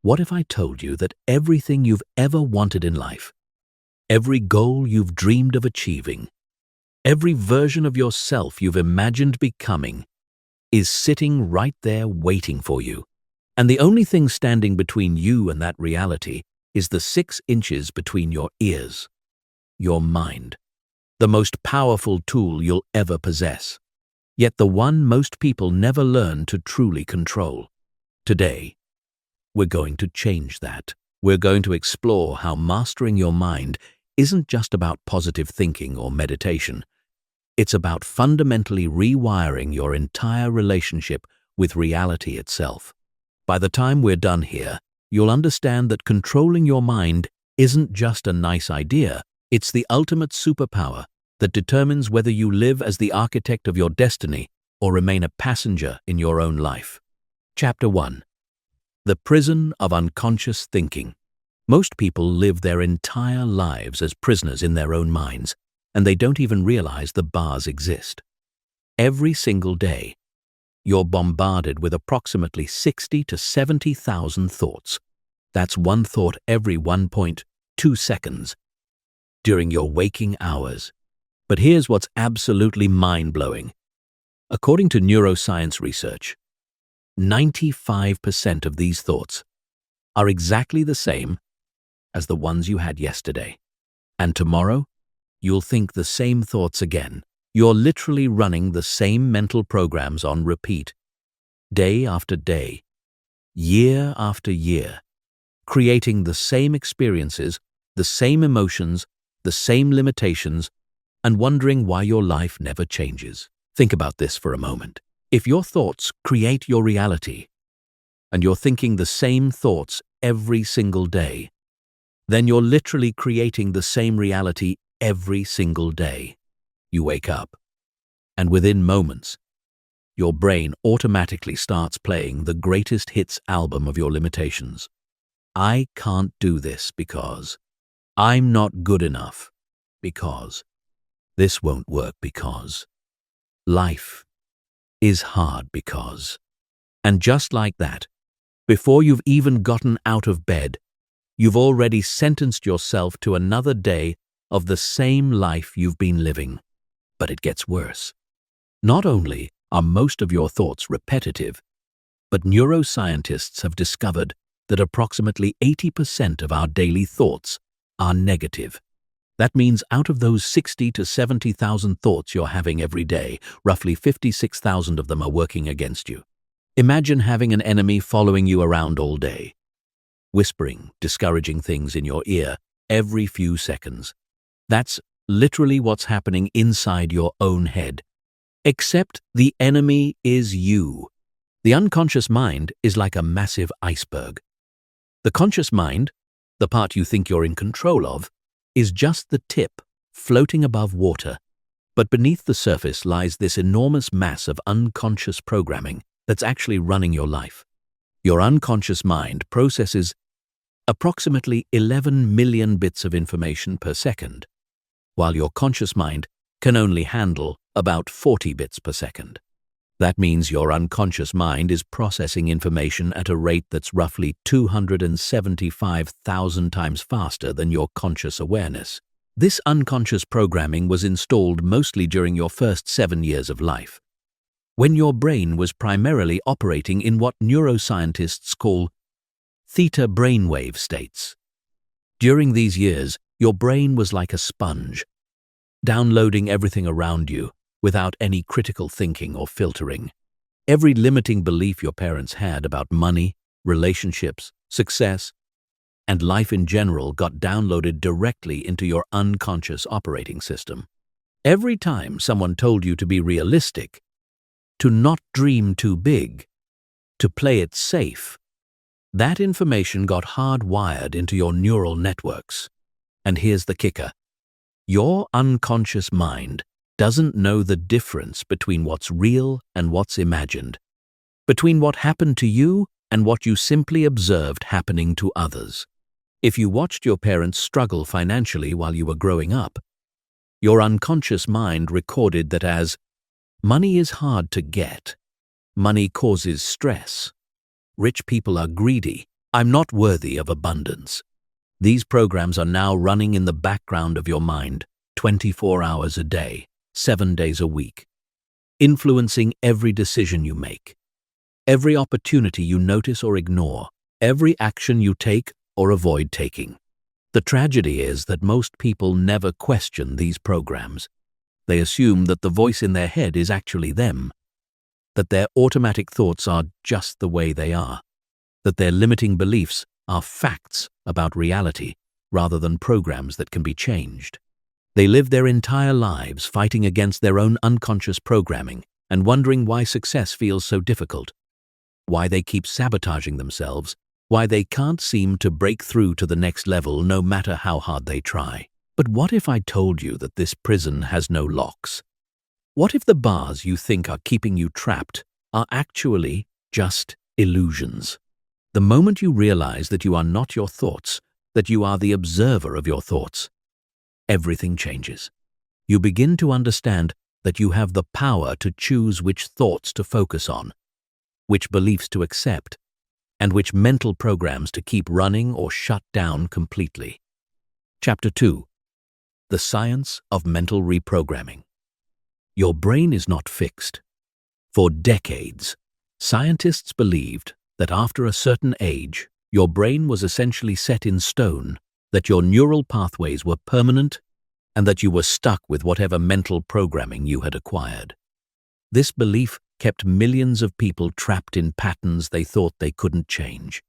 What if I told you that everything you've ever wanted in life, every goal you've dreamed of achieving, every version of yourself you've imagined becoming is sitting right there waiting for you, and the only thing standing between you and that reality is the 6 inches between your ears, your mind, the most powerful tool you'll ever possess, yet the one most people never learn to truly control. Today, we're going to change that. We're going to explore how mastering your mind isn't just about positive thinking or meditation. It's about fundamentally rewiring your entire relationship with reality itself. By the time we're done here, you'll understand that controlling your mind isn't just a nice idea, it's the ultimate superpower that determines whether you live as the architect of your destiny or remain a passenger in your own life. Chapter 1. The Prison of Unconscious Thinking. Most people live their entire lives as prisoners in their own minds, and they don't even realize the bars exist. Every single day, you're bombarded with approximately 60 to 70,000 thoughts. That's one thought every 1.2 seconds during your waking hours. But here's what's absolutely mind-blowing. According to neuroscience research, 95% of these thoughts are exactly the same as the ones you had yesterday. And tomorrow, you'll think the same thoughts again. You're literally running the same mental programs on repeat, day after day, year after year, creating the same experiences, the same emotions, the same limitations, and wondering why your life never changes. Think about this for a moment. If your thoughts create your reality, and you're thinking the same thoughts every single day, then you're literally creating the same reality every single day. You wake up, and within moments, your brain automatically starts playing the greatest hits album of your limitations. I can't do this because I'm not good enough, because this won't work, because life is hard, because. And just like that, before you've even gotten out of bed, you've already sentenced yourself to another day of the same life you've been living. But it gets worse. Not only are most of your thoughts repetitive, but neuroscientists have discovered that approximately 80% of our daily thoughts are negative. That means out of those 60 to 70,000 thoughts you're having every day, roughly 56,000 of them are working against you. Imagine having an enemy following you around all day, whispering discouraging things in your ear every few seconds. That's literally what's happening inside your own head. Except the enemy is you. The unconscious mind is like a massive iceberg. The conscious mind, the part you think you're in control of, is just the tip floating above water. But beneath the surface lies this enormous mass of unconscious programming that's actually running your life. Your unconscious mind processes approximately 11 million bits of information per second, while your conscious mind can only handle about 40 bits per second. That means your unconscious mind is processing information at a rate that's roughly 275,000 times faster than your conscious awareness. This unconscious programming was installed mostly during your first 7 years of life, when your brain was primarily operating in what neuroscientists call theta brainwave states. During these years, your brain was like a sponge, downloading everything around you without any critical thinking or filtering. Every limiting belief your parents had about money, relationships, success, and life in general got downloaded directly into your unconscious operating system. Every time someone told you to be realistic, to not dream too big, to play it safe, that information got hardwired into your neural networks. And here's the kicker. Your unconscious mind doesn't know the difference between what's real and what's imagined, between what happened to you and what you simply observed happening to others. If you watched your parents struggle financially while you were growing up, your unconscious mind recorded that as money is hard to get, money causes stress, rich people are greedy, I'm not worthy of abundance. These programs are now running in the background of your mind 24 hours a day, 7 days a week, influencing every decision you make, every opportunity you notice or ignore, every action you take or avoid taking. The tragedy is that most people never question these programs. They assume that the voice in their head is actually them, that their automatic thoughts are just the way they are, that their limiting beliefs are facts about reality rather than programs that can be changed. They live their entire lives fighting against their own unconscious programming and wondering why success feels so difficult, why they keep sabotaging themselves, why they can't seem to break through to the next level no matter how hard they try. But what if I told you that this prison has no locks? What if the bars you think are keeping you trapped are actually just illusions? The moment you realize that you are not your thoughts, that you are the observer of your thoughts, everything changes. You begin to understand that you have the power to choose which thoughts to focus on, which beliefs to accept, and which mental programs to keep running or shut down completely. Chapter 2. The Science of Mental Reprogramming. Your brain is not fixed. For decades, scientists believed that after a certain age, your brain was essentially set in stone, that your neural pathways were permanent, and that you were stuck with whatever mental programming you had acquired. This belief kept millions of people trapped in patterns they thought they couldn't change.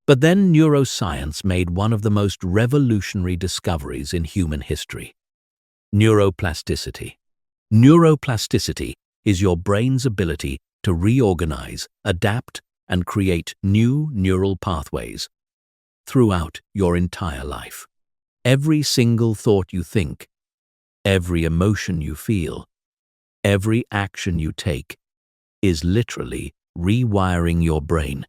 But then neuroscience made one of the most revolutionary discoveries in human history: neuroplasticity. Neuroplasticity is your brain's ability to reorganize, adapt, and create new neural pathways throughout your entire life. Every single thought you think, every emotion you feel, every action you take is literally rewiring your brain.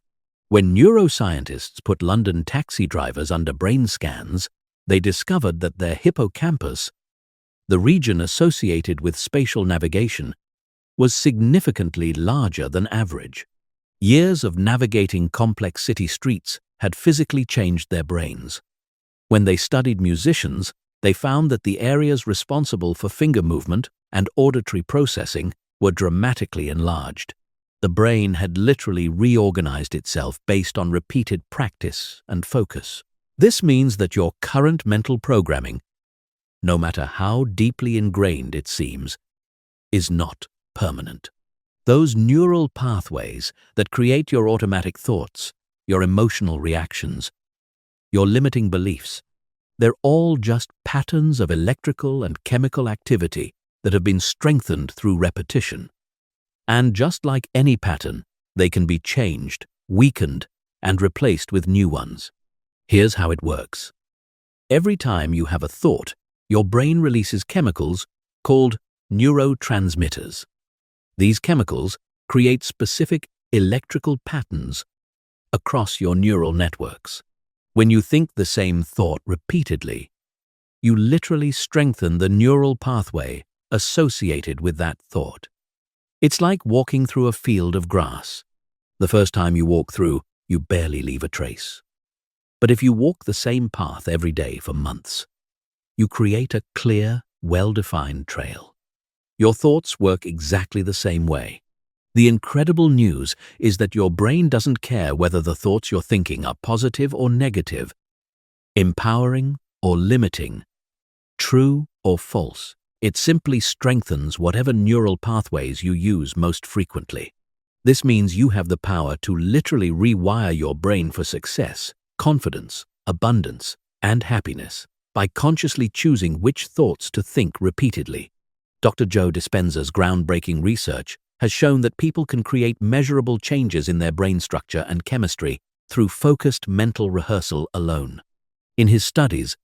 When neuroscientists put London taxi drivers under brain scans, they discovered that their hippocampus, the region associated with spatial navigation, was significantly larger than average. Years of navigating complex city streets had physically changed their brains. When they studied musicians, they found that the areas responsible for finger movement and auditory processing were dramatically enlarged. The brain had literally reorganized itself based on repeated practice and focus. This means that your current mental programming, no matter how deeply ingrained it seems, is not permanent. Those neural pathways that create your automatic thoughts, your emotional reactions, your limiting beliefs, they're all just patterns of electrical and chemical activity that have been strengthened through repetition. And just like any pattern, they can be changed, weakened, and replaced with new ones. Here's how it works. Every time you have a thought, your brain releases chemicals called neurotransmitters. These chemicals create specific electrical patterns across your neural networks. When you think the same thought repeatedly, you literally strengthen the neural pathway associated with that thought. It's like walking through a field of grass. The first time you walk through, you barely leave a trace. But if you walk the same path every day for months, you create a clear, well-defined trail. Your thoughts work exactly the same way. The incredible news is that your brain doesn't care whether the thoughts you're thinking are positive or negative, empowering or limiting, true or false. It simply strengthens whatever neural pathways you use most frequently. This means you have the power to literally rewire your brain for success, confidence, abundance, and happiness by consciously choosing which thoughts to think repeatedly. Dr. Joe Dispenza's groundbreaking research has shown that people can create measurable changes in their brain structure and chemistry through focused mental rehearsal alone. In his studies,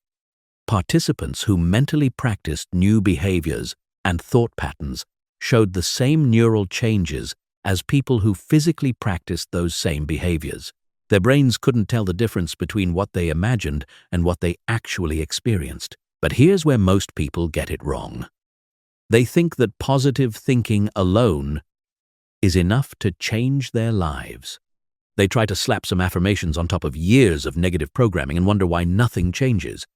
participants who mentally practiced new behaviors and thought patterns showed the same neural changes as people who physically practiced those same behaviors. Their brains couldn't tell the difference between what they imagined and what they actually experienced. But here's where most people get it wrong. They think that positive thinking alone is enough to change their lives. They try to slap some affirmations on top of years of negative programming and wonder why nothing changes.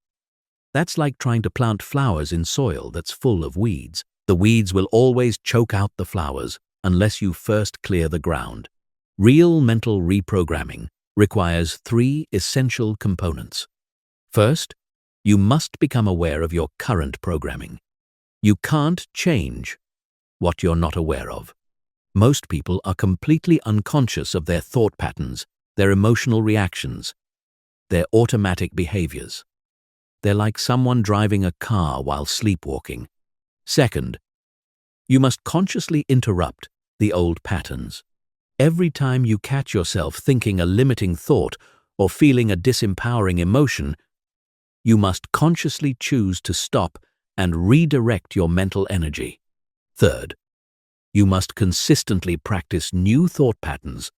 That's like trying to plant flowers in soil that's full of weeds. The weeds will always choke out the flowers unless you first clear the ground. Real mental reprogramming requires 3 essential components. First, you must become aware of your current programming. You can't change what you're not aware of. Most people are completely unconscious of their thought patterns, their emotional reactions, their automatic behaviors. They're like someone driving a car while sleepwalking. Second, you must consciously interrupt the old patterns. Every time you catch yourself thinking a limiting thought or feeling a disempowering emotion, you must consciously choose to stop and redirect your mental energy. Third, you must consistently practice new thought patterns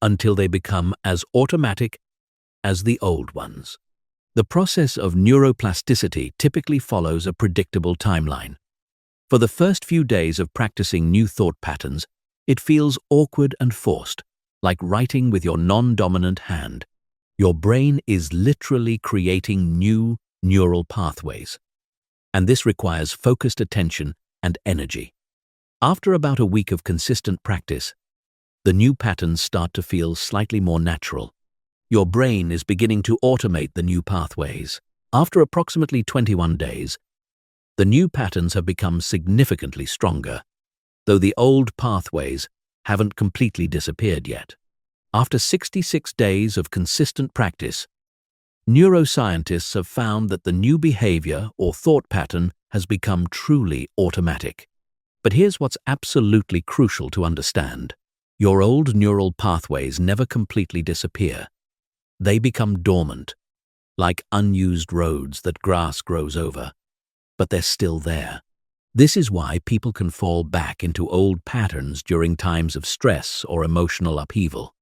until they become as automatic as the old ones. The process of neuroplasticity typically follows a predictable timeline. For the first few days of practicing new thought patterns, it feels awkward and forced, like writing with your non-dominant hand. Your brain is literally creating new neural pathways, and this requires focused attention and energy. After about a week of consistent practice, the new patterns start to feel slightly more natural. Your brain is beginning to automate the new pathways. After approximately 21 days, the new patterns have become significantly stronger, though the old pathways haven't completely disappeared yet. After 66 days of consistent practice, neuroscientists have found that the new behavior or thought pattern has become truly automatic. But here's what's absolutely crucial to understand. Your old neural pathways never completely disappear. They become dormant, like unused roads that grass grows over, but they're still there. This is why people can fall back into old patterns during times of stress or emotional upheaval.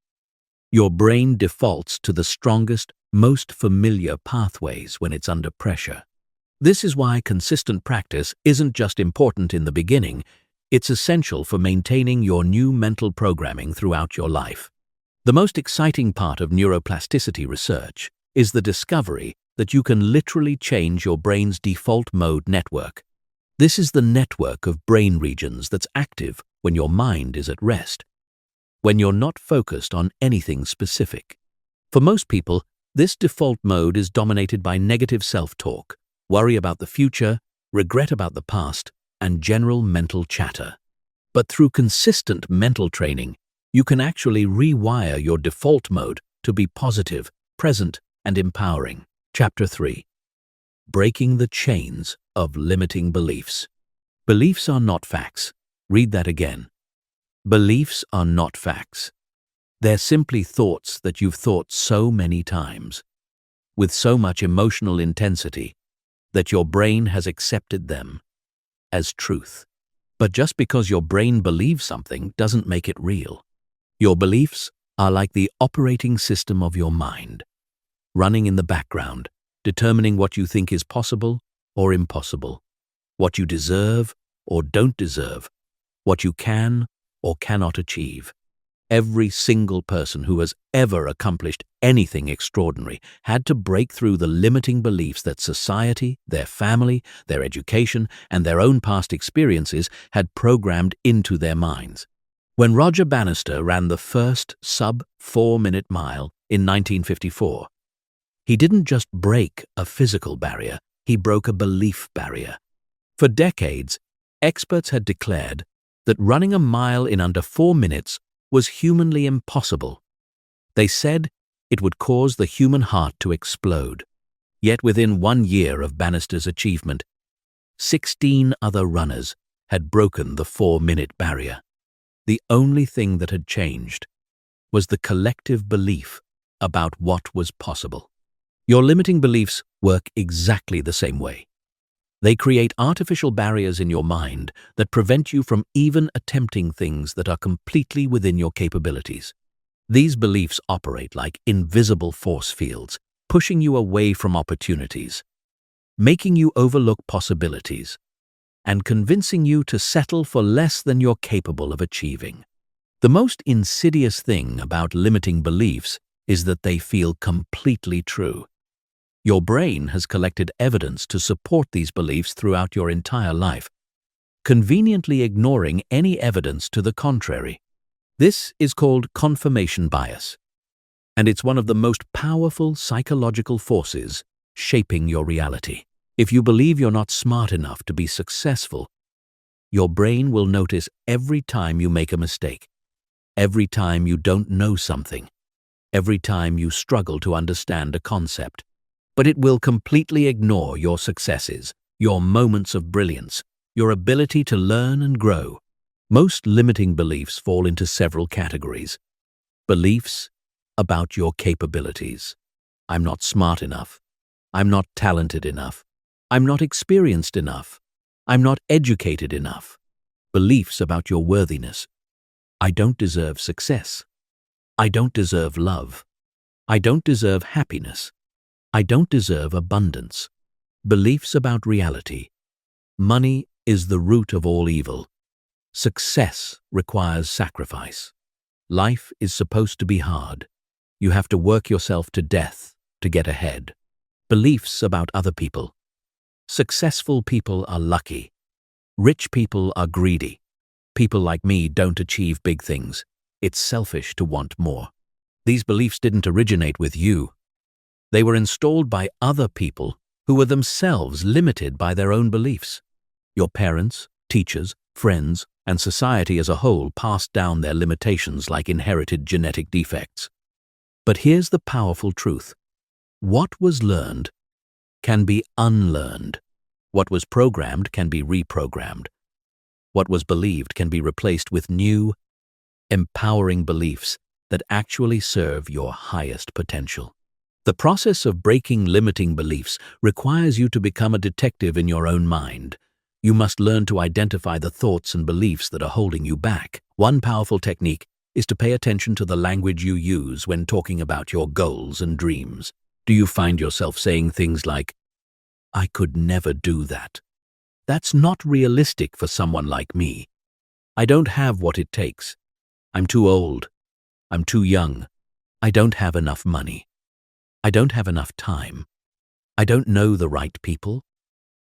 Your brain defaults to the strongest, most familiar pathways when it's under pressure. This is why consistent practice isn't just important in the beginning, it's essential for maintaining your new mental programming throughout your life. The most exciting part of neuroplasticity research is the discovery that you can literally change your brain's default mode network. This is the network of brain regions that's active when your mind is at rest, when you're not focused on anything specific. For most people, this default mode is dominated by negative self-talk, worry about the future, regret about the past, and general mental chatter. But through consistent mental training, you can actually rewire your default mode to be positive, present, and empowering. Chapter 3. Breaking the chains of limiting beliefs. Beliefs are not facts. Read that again. Beliefs are not facts. They're simply thoughts that you've thought so many times, with so much emotional intensity, that your brain has accepted them as truth. But just because your brain believes something doesn't make it real. Your beliefs are like the operating system of your mind, running in the background, determining what you think is possible or impossible, what you deserve or don't deserve, what you can or cannot achieve. Every single person who has ever accomplished anything extraordinary had to break through the limiting beliefs that society, their family, their education, and their own past experiences had programmed into their minds. When Roger Bannister ran the first sub-4-minute mile in 1954, he didn't just break a physical barrier, he broke a belief barrier. For decades, experts had declared that running a mile in under 4 minutes was humanly impossible. They said it would cause the human heart to explode. Yet within 1 year of Bannister's achievement, 16 other runners had broken the 4-minute barrier. The only thing that had changed was the collective belief about what was possible. Your limiting beliefs work exactly the same way. They create artificial barriers in your mind that prevent you from even attempting things that are completely within your capabilities. These beliefs operate like invisible force fields, pushing you away from opportunities, making you overlook possibilities, and convincing you to settle for less than you're capable of achieving. The most insidious thing about limiting beliefs is that they feel completely true. Your brain has collected evidence to support these beliefs throughout your entire life, conveniently ignoring any evidence to the contrary. This is called confirmation bias, and it's one of the most powerful psychological forces shaping your reality. If you believe you're not smart enough to be successful, your brain will notice every time you make a mistake, every time you don't know something, every time you struggle to understand a concept. But it will completely ignore your successes, your moments of brilliance, your ability to learn and grow. Most limiting beliefs fall into several categories. Beliefs about your capabilities. I'm not smart enough. I'm not talented enough. I'm not experienced enough. I'm not educated enough. Beliefs about your worthiness. I don't deserve success. I don't deserve love. I don't deserve happiness. I don't deserve abundance. Beliefs about reality. Money is the root of all evil. Success requires sacrifice. Life is supposed to be hard. You have to work yourself to death to get ahead. Beliefs about other people. Successful people are lucky. Rich people are greedy. People like me don't achieve big things. It's selfish to want more. These beliefs didn't originate with you. They were installed by other people who were themselves limited by their own beliefs. Your parents, teachers, friends, and society as a whole passed down their limitations like inherited genetic defects. But here's the powerful truth. What was learned can be unlearned. What was programmed can be reprogrammed. What was believed can be replaced with new, empowering beliefs that actually serve your highest potential. The process of breaking limiting beliefs requires you to become a detective in your own mind. You must learn to identify the thoughts and beliefs that are holding you back. One powerful technique is to pay attention to the language you use when talking about your goals and dreams. Do you find yourself saying things like, "I could never do that. That's not realistic for someone like me. I don't have what it takes. I'm too old. I'm too young. I don't have enough money. I don't have enough time. I don't know the right people"?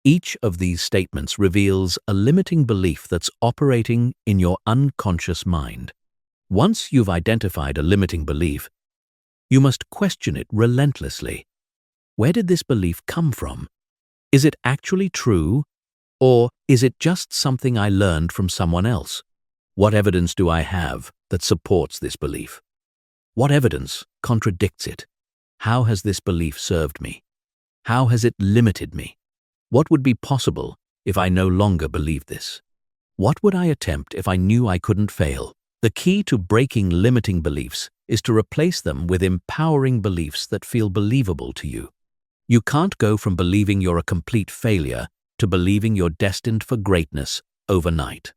Each of these statements reveals a limiting belief that's operating in your unconscious mind. Once you've identified a limiting belief, you must question it relentlessly. Where did this belief come from? Is it actually true, or is it just something I learned from someone else? What evidence do I have that supports this belief? What evidence contradicts it? How has this belief served me? How has it limited me? What would be possible if I no longer believed this? What would I attempt if I knew I couldn't fail? The key to breaking limiting beliefs is to replace them with empowering beliefs that feel believable to you. You can't go from believing you're a complete failure to believing you're destined for greatness overnight.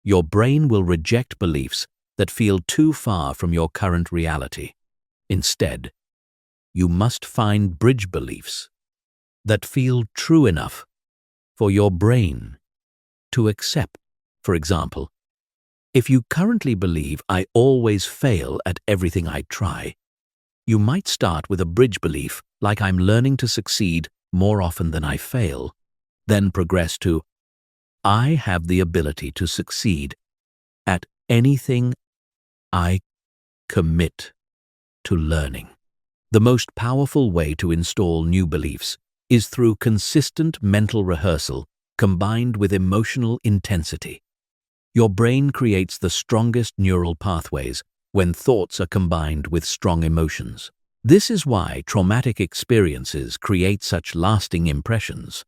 Your brain will reject beliefs that feel too far from your current reality. Instead, you must find bridge beliefs that feel true enough for your brain to accept. For example, if you currently believe I always fail at everything I try, you might start with a bridge belief like I'm learning to succeed more often than I fail, then progress to I have the ability to succeed at anything I commit to learning. The most powerful way to install new beliefs is through consistent mental rehearsal combined with emotional intensity. Your brain creates the strongest neural pathways when thoughts are combined with strong emotions. This is why traumatic experiences create such lasting impressions.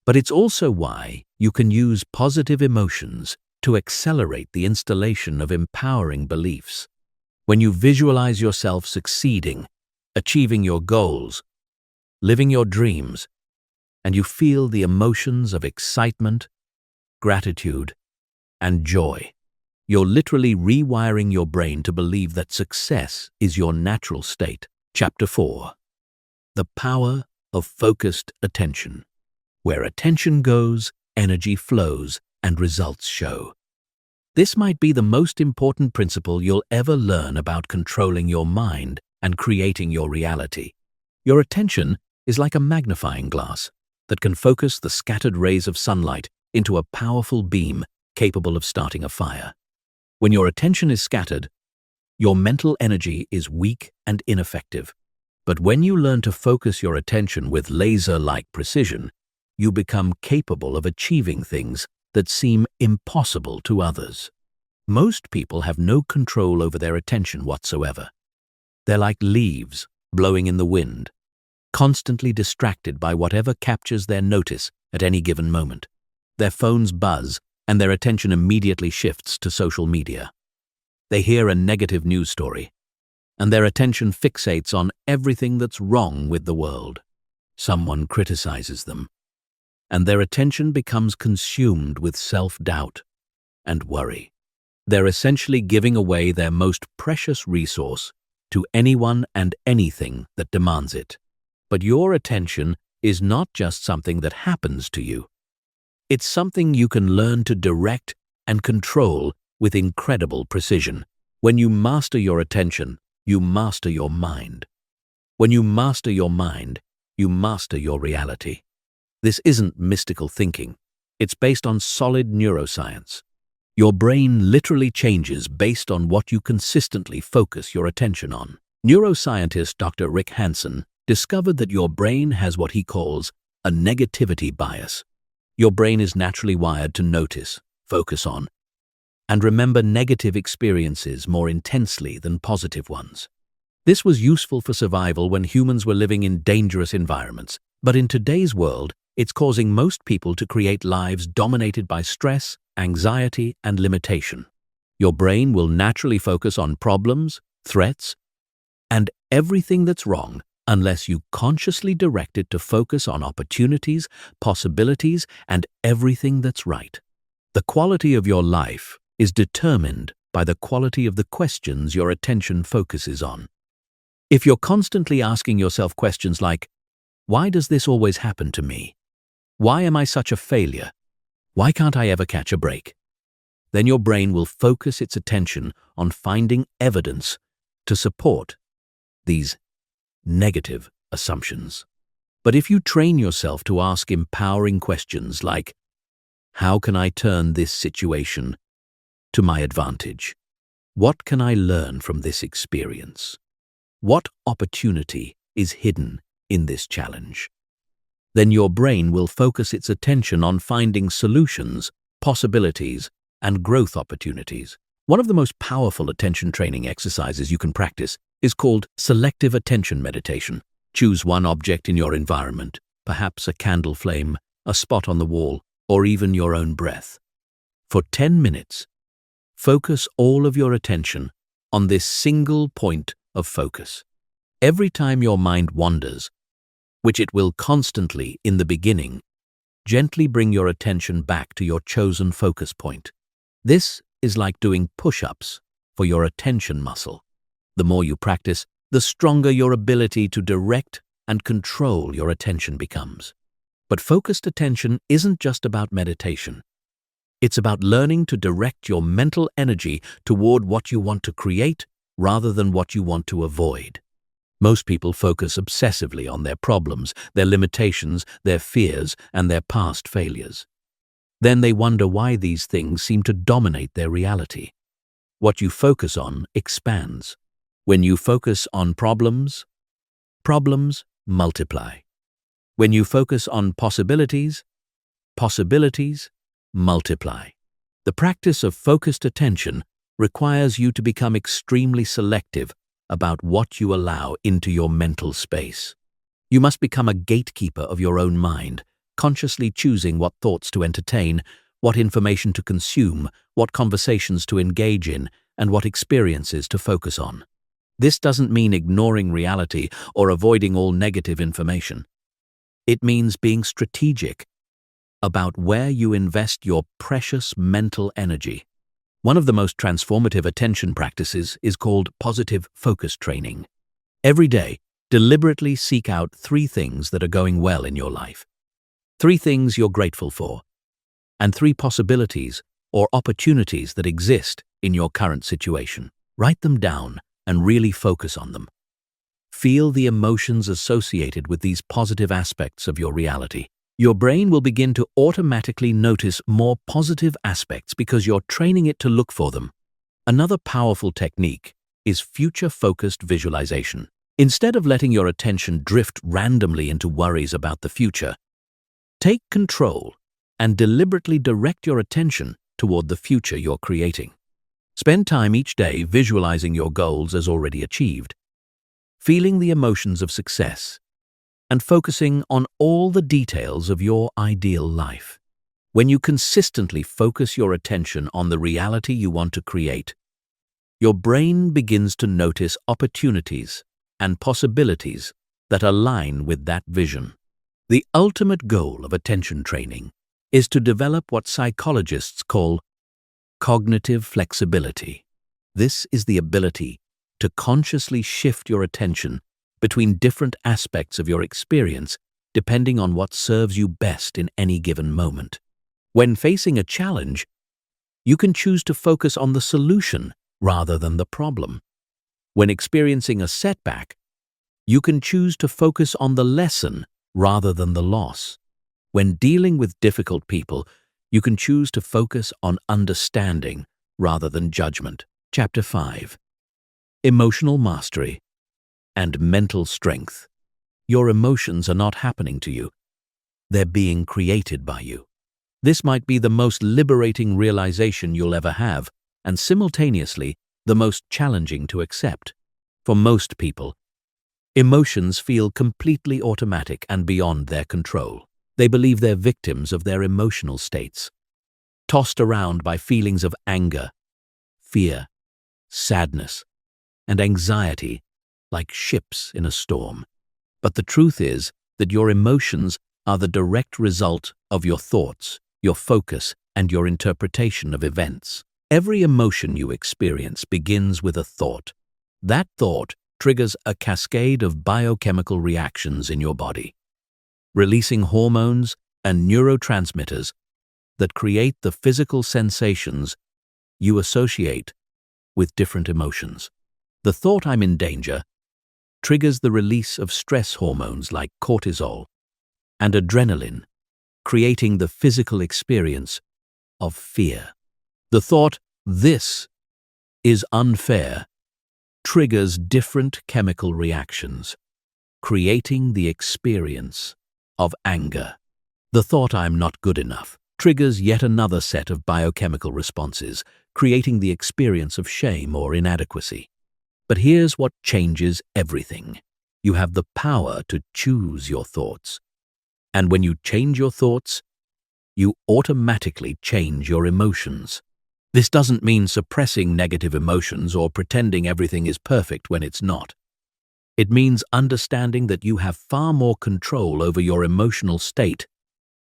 But it's also why you can use positive emotions to accelerate the installation of empowering beliefs. When you visualize yourself succeeding, achieving your goals, living your dreams, and you feel the emotions of excitement, gratitude, and joy, you're literally rewiring your brain to believe that success is your natural state. Chapter 4. The Power of Focused Attention. Where attention goes, energy flows, and results show. This might be the most important principle you'll ever learn about controlling your mind and creating your reality. Your attention is like a magnifying glass that can focus the scattered rays of sunlight into a powerful beam capable of starting a fire. When your attention is scattered, your mental energy is weak and ineffective. But when you learn to focus your attention with laser-like precision, you become capable of achieving things that seem impossible to others. Most people have no control over their attention whatsoever. They're like leaves blowing in the wind, constantly distracted by whatever captures their notice at any given moment. Their phones buzz, and their attention immediately shifts to social media. They hear a negative news story, and their attention fixates on everything that's wrong with the world. Someone criticizes them, and their attention becomes consumed with self-doubt and worry. They're essentially giving away their most precious resource to anyone and anything that demands it. But your attention is not just something that happens to you. It's something you can learn to direct and control with incredible precision. When you master your attention, you master your mind. When you master your mind, you master your reality. This isn't mystical thinking. It's based on solid neuroscience. Your brain literally changes based on what you consistently focus your attention on. Neuroscientist Dr. Rick Hansen discovered that your brain has what he calls a negativity bias. Your brain is naturally wired to notice, focus on, and remember negative experiences more intensely than positive ones. This was useful for survival when humans were living in dangerous environments, but in today's world, it's causing most people to create lives dominated by stress, anxiety, and limitation. Your brain will naturally focus on problems, threats, and everything that's wrong unless you consciously direct it to focus on opportunities, possibilities, and everything that's right. The quality of your life is determined by the quality of the questions your attention focuses on. If you're constantly asking yourself questions like, why does this always happen to me? Why am I such a failure? Why can't I ever catch a break? Then your brain will focus its attention on finding evidence to support these negative assumptions. But if you train yourself to ask empowering questions like, how can I turn this situation to my advantage? What can I learn from this experience? What opportunity is hidden in this challenge? Then your brain will focus its attention on finding solutions, possibilities, and growth opportunities. One of the most powerful attention training exercises you can practice is called selective attention meditation. Choose one object in your environment, perhaps a candle flame, a spot on the wall, or even your own breath. For 10 minutes, focus all of your attention on this single point of focus. Every time your mind wanders, which it will constantly in the beginning, gently bring your attention back to your chosen focus point. This is like doing push-ups for your attention muscle. The more you practice, the stronger your ability to direct and control your attention becomes. But focused attention isn't just about meditation. It's about learning to direct your mental energy toward what you want to create rather than what you want to avoid. Most people focus obsessively on their problems, their limitations, their fears, and their past failures. Then they wonder why these things seem to dominate their reality. What you focus on expands. When you focus on problems, problems multiply. When you focus on possibilities, possibilities multiply. The practice of focused attention requires you to become extremely selective about what you allow into your mental space. You must become a gatekeeper of your own mind, consciously choosing what thoughts to entertain, what information to consume, what conversations to engage in, and what experiences to focus on. This doesn't mean ignoring reality or avoiding all negative information. It means being strategic about where you invest your precious mental energy. One of the most transformative attention practices is called positive focus training. Every day, deliberately seek out 3 things that are going well in your life, 3 things you're grateful for, and 3 possibilities or opportunities that exist in your current situation. Write them down and really focus on them. Feel the emotions associated with these positive aspects of your reality. Your brain will begin to automatically notice more positive aspects because you're training it to look for them. Another powerful technique is future-focused visualization. Instead of letting your attention drift randomly into worries about the future, take control and deliberately direct your attention toward the future you're creating. Spend time each day visualizing your goals as already achieved, feeling the emotions of success, and focusing on all the details of your ideal life. When you consistently focus your attention on the reality you want to create, your brain begins to notice opportunities and possibilities that align with that vision. The ultimate goal of attention training is to develop what psychologists call cognitive flexibility. This is the ability to consciously shift your attention between different aspects of your experience depending on what serves you best in any given moment. When facing a challenge, you can choose to focus on the solution rather than the problem. When experiencing a setback, you can choose to focus on the lesson rather than the loss. When dealing with difficult people, you can choose to focus on understanding rather than judgment. Chapter 5. Emotional Mastery and Mental Strength. Your emotions are not happening to you. They're being created by you. This might be the most liberating realization you'll ever have, and simultaneously the most challenging to accept. For most people, emotions feel completely automatic and beyond their control. They believe they're victims of their emotional states, tossed around by feelings of anger, fear, sadness, and anxiety like ships in a storm. But the truth is that your emotions are the direct result of your thoughts, your focus, and your interpretation of events. Every emotion you experience begins with a thought. That thought triggers a cascade of biochemical reactions in your body, releasing hormones and neurotransmitters that create the physical sensations you associate with different emotions. The thought "I'm in danger" triggers the release of stress hormones like cortisol and adrenaline, creating the physical experience of fear. The thought "this is unfair" triggers different chemical reactions, creating the experience of anger. The thought "I'm not good enough" triggers yet another set of biochemical responses, creating the experience of shame or inadequacy. But here's what changes everything. You have the power to choose your thoughts. And when you change your thoughts, you automatically change your emotions. This doesn't mean suppressing negative emotions or pretending everything is perfect when it's not. It means understanding that you have far more control over your emotional state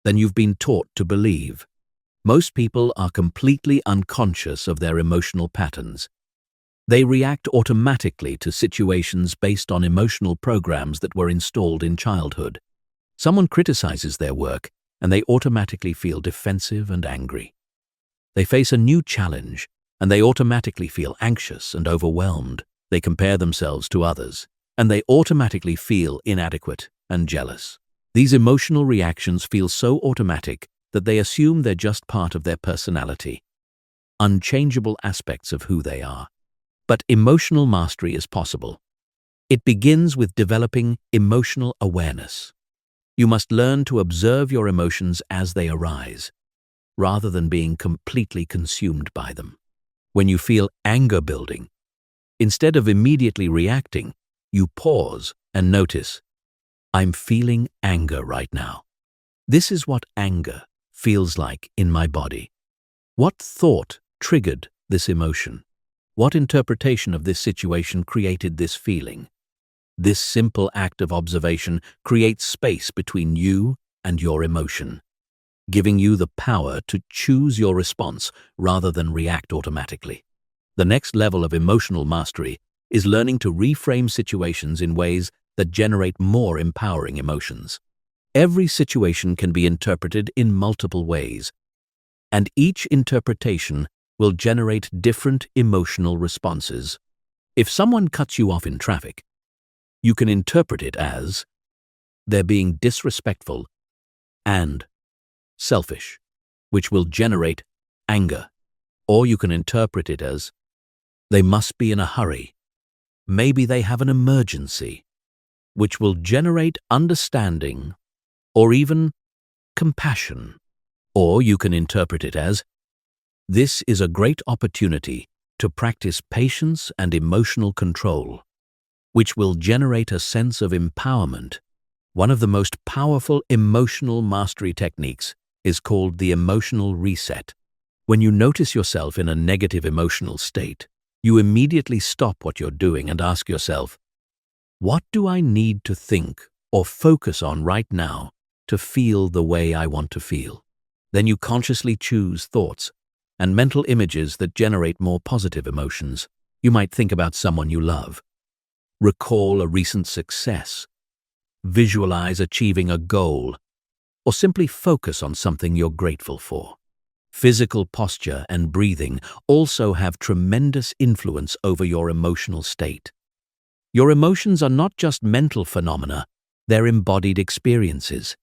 than you've been taught to believe. Most people are completely unconscious of their emotional patterns. They react automatically to situations based on emotional programs that were installed in childhood. Someone criticizes their work, and they automatically feel defensive and angry. They face a new challenge, and they automatically feel anxious and overwhelmed. They compare themselves to others, and they automatically feel inadequate and jealous. These emotional reactions feel so automatic that they assume they're just part of their personality, unchangeable aspects of who they are. But emotional mastery is possible. It begins with developing emotional awareness. You must learn to observe your emotions as they arise, rather than being completely consumed by them. When you feel anger building, instead of immediately reacting, you pause and notice, "I'm feeling anger right now. This is what anger feels like in my body. What thought triggered this emotion? What interpretation of this situation created this feeling?" This simple act of observation creates space between you and your emotion, giving you the power to choose your response rather than react automatically. The next level of emotional mastery is learning to reframe situations in ways that generate more empowering emotions. Every situation can be interpreted in multiple ways, and each interpretation will generate different emotional responses. If someone cuts you off in traffic, you can interpret it as they're being disrespectful and selfish, which will generate anger. Or you can interpret it as they must be in a hurry. Maybe they have an emergency, which will generate understanding or even compassion. Or you can interpret it as this is a great opportunity to practice patience and emotional control, which will generate a sense of empowerment. One of the most powerful emotional mastery techniques is called the emotional reset. When you notice yourself in a negative emotional state, you immediately stop what you're doing and ask yourself, what do I need to think or focus on right now to feel the way I want to feel? Then you consciously choose thoughts and mental images that generate more positive emotions. You might think about someone you love, recall a recent success, visualize achieving a goal, or simply focus on something you're grateful for. Physical posture and breathing also have tremendous influence over your emotional state. Your emotions are not just mental phenomena, they're embodied experiences.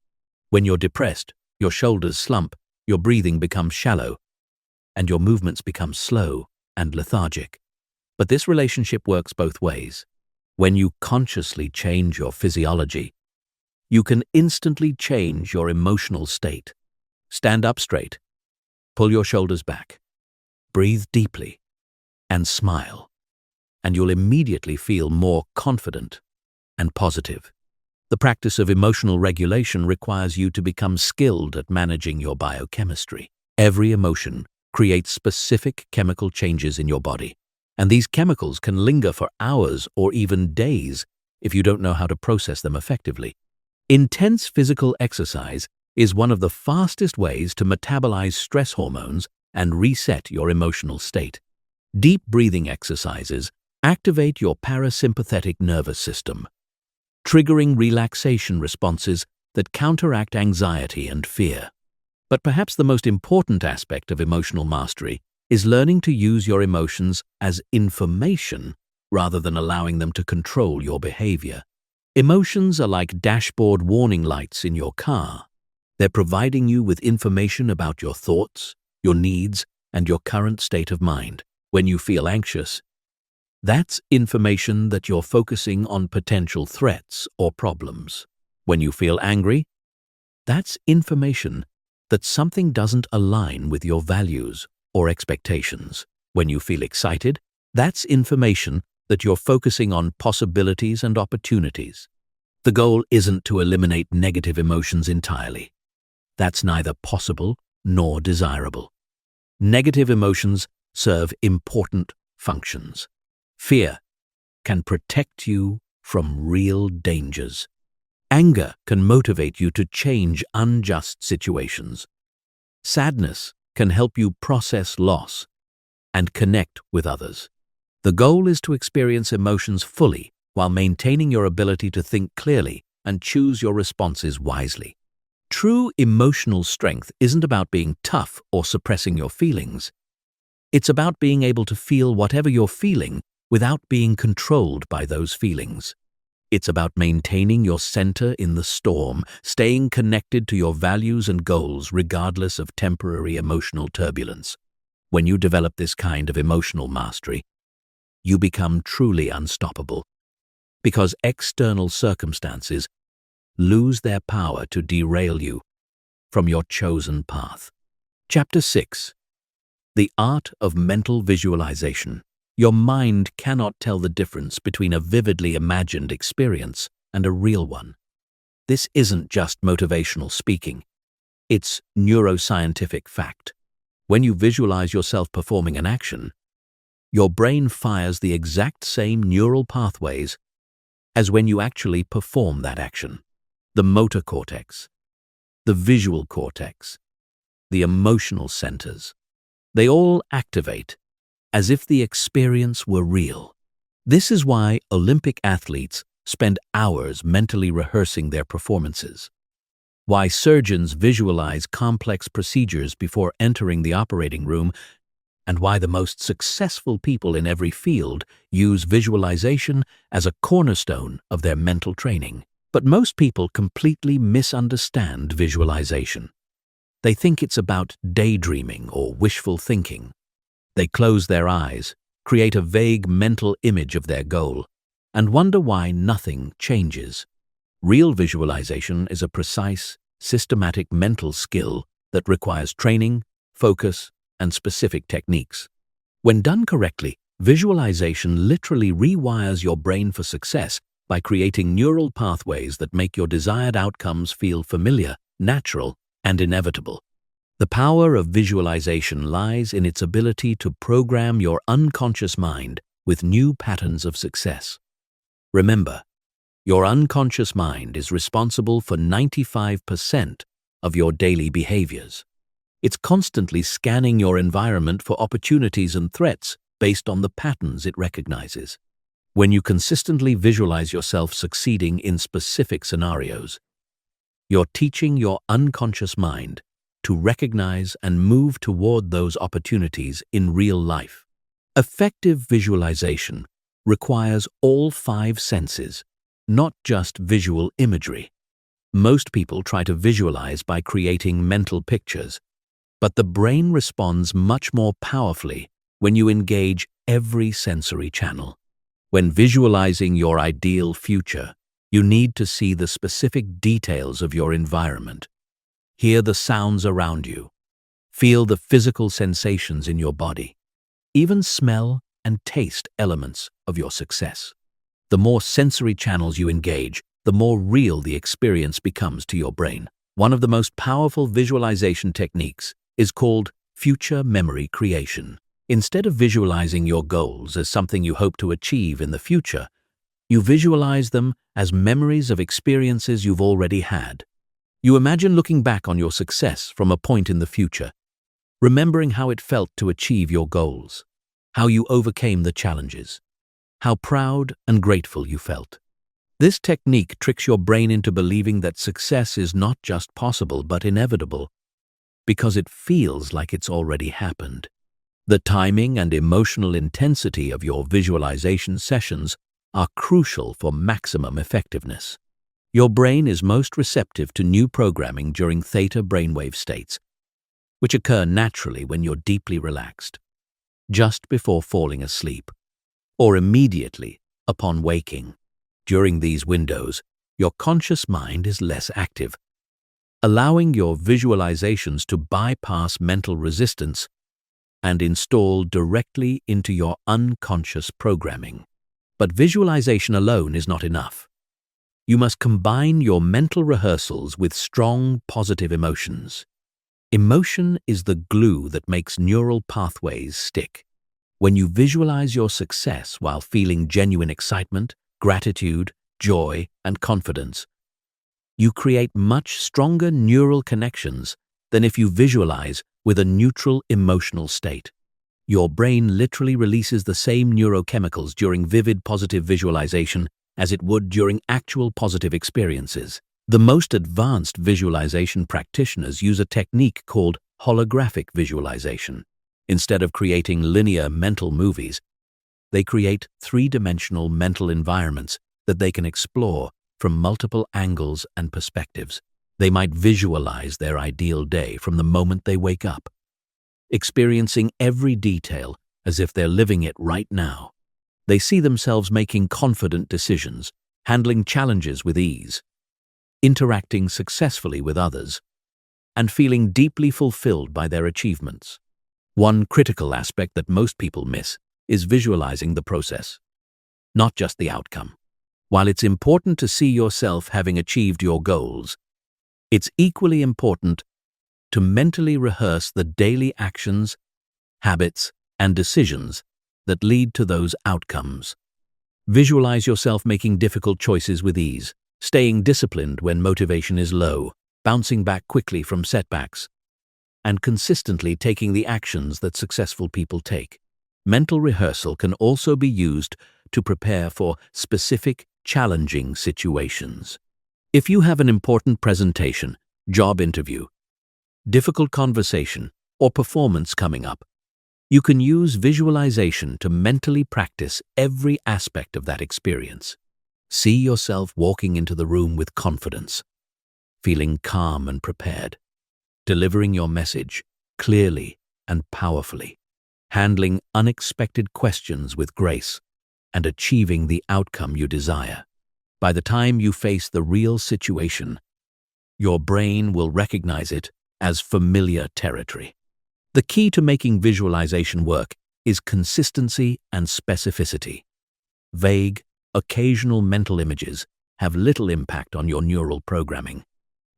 When you're depressed, your shoulders slump, your breathing becomes shallow, and your movements become slow and lethargic. But this relationship works both ways. When you consciously change your physiology, you can instantly change your emotional state. Stand up straight, pull your shoulders back, breathe deeply, and smile, and you'll immediately feel more confident and positive. The practice of emotional regulation requires you to become skilled at managing your biochemistry. Every emotion creates specific chemical changes in your body, and these chemicals can linger for hours or even days if you don't know how to process them effectively. Intense physical exercise is one of the fastest ways to metabolize stress hormones and reset your emotional state. Deep breathing exercises activate your parasympathetic nervous system, triggering relaxation responses that counteract anxiety and fear. But perhaps the most important aspect of emotional mastery is learning to use your emotions as information rather than allowing them to control your behavior. Emotions are like dashboard warning lights in your car. They're providing you with information about your thoughts, your needs, and your current state of mind. When you feel anxious, that's information that you're focusing on potential threats or problems. When you feel angry, that's information that something doesn't align with your values or expectations. When you feel excited, that's information that you're focusing on possibilities and opportunities. The goal isn't to eliminate negative emotions entirely. That's neither possible nor desirable. Negative emotions serve important functions. Fear can protect you from real dangers. Anger can motivate you to change unjust situations. Sadness can help you process loss and connect with others. The goal is to experience emotions fully while maintaining your ability to think clearly and choose your responses wisely. True emotional strength isn't about being tough or suppressing your feelings. It's about being able to feel whatever you're feeling without being controlled by those feelings. It's about maintaining your center in the storm, staying connected to your values and goals regardless of temporary emotional turbulence. When you develop this kind of emotional mastery, you become truly unstoppable, because external circumstances lose their power to derail you from your chosen path. Chapter 6. The Art of Mental Visualization. Your mind cannot tell the difference between a vividly imagined experience and a real one. This isn't just motivational speaking. It's neuroscientific fact. When you visualize yourself performing an action, your brain fires the exact same neural pathways as when you actually perform that action. The motor cortex, the visual cortex, the emotional centers, they all activate as if the experience were real. This is why Olympic athletes spend hours mentally rehearsing their performances. why surgeons visualize complex procedures before entering the operating room, and why the most successful people in every field use visualization as a cornerstone of their mental training. But most people completely misunderstand visualization. They think it's about daydreaming or wishful thinking. They close their eyes, create a vague mental image of their goal, and wonder why nothing changes. Real visualization is a precise, systematic mental skill that requires training, focus, and specific techniques. When done correctly, visualization literally rewires your brain for success by creating neural pathways that make your desired outcomes feel familiar, natural, and inevitable. The power of visualization lies in its ability to program your unconscious mind with new patterns of success. Remember, your unconscious mind is responsible for 95% of your daily behaviors. It's constantly scanning your environment for opportunities and threats based on the patterns it recognizes. When you consistently visualize yourself succeeding in specific scenarios, you're teaching your unconscious mind to recognize and move toward those opportunities in real life. Effective visualization requires all 5 senses, not just visual imagery. Most people try to visualize by creating mental pictures, but the brain responds much more powerfully when you engage every sensory channel. When visualizing your ideal future, you need to see the specific details of your environment. Hear the sounds around you. Feel the physical sensations in your body. Even smell and taste elements of your success. The more sensory channels you engage, the more real the experience becomes to your brain. One of the most powerful visualization techniques is called future memory creation. Instead of visualizing your goals as something you hope to achieve in the future, you visualize them as memories of experiences you've already had. You imagine looking back on your success from a point in the future, remembering how it felt to achieve your goals, how you overcame the challenges, how proud and grateful you felt. This technique tricks your brain into believing that success is not just possible but inevitable, because it feels like it's already happened. The timing and emotional intensity of your visualization sessions are crucial for maximum effectiveness. Your brain is most receptive to new programming during theta brainwave states, which occur naturally when you're deeply relaxed, just before falling asleep, or immediately upon waking. During these windows, your conscious mind is less active, allowing your visualizations to bypass mental resistance and install directly into your unconscious programming. But visualization alone is not enough. You must combine your mental rehearsals with strong, positive emotions. Emotion is the glue that makes neural pathways stick. When you visualize your success while feeling genuine excitement, gratitude, joy, and confidence, you create much stronger neural connections than if you visualize with a neutral emotional state. Your brain literally releases the same neurochemicals during vivid positive visualization as it would during actual positive experiences. The most advanced visualization practitioners use a technique called holographic visualization. Instead of creating linear mental movies, they create 3-dimensional mental environments that they can explore from multiple angles and perspectives. They might visualize their ideal day from the moment they wake up, experiencing every detail as if they're living it right now. They see themselves making confident decisions, handling challenges with ease, interacting successfully with others, and feeling deeply fulfilled by their achievements. One critical aspect that most people miss is visualizing the process, not just the outcome. While it's important to see yourself having achieved your goals, it's equally important to mentally rehearse the daily actions, habits, and decisions that lead to those outcomes. Visualize yourself making difficult choices with ease, staying disciplined when motivation is low, bouncing back quickly from setbacks, and consistently taking the actions that successful people take. Mental rehearsal can also be used to prepare for specific, challenging situations. If you have an important presentation, job interview, difficult conversation, or performance coming up. You can use visualization to mentally practice every aspect of that experience. See yourself walking into the room with confidence, feeling calm and prepared, delivering your message clearly and powerfully, handling unexpected questions with grace, and achieving the outcome you desire. By the time you face the real situation, your brain will recognize it as familiar territory. The key to making visualization work is consistency and specificity. Vague, occasional mental images have little impact on your neural programming.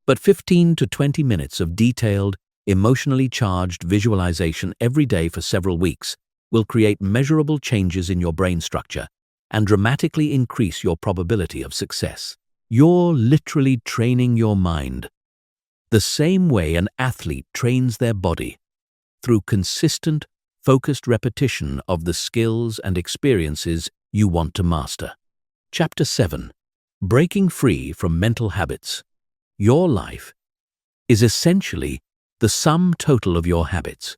But 15 to 20 minutes of detailed, emotionally charged visualization every day for several weeks will create measurable changes in your brain structure and dramatically increase your probability of success. You're literally training your mind the same way an athlete trains their body, through consistent, focused repetition of the skills and experiences you want to master. Chapter 7. Breaking Free from Mental Habits. Your life is essentially the sum total of your habits.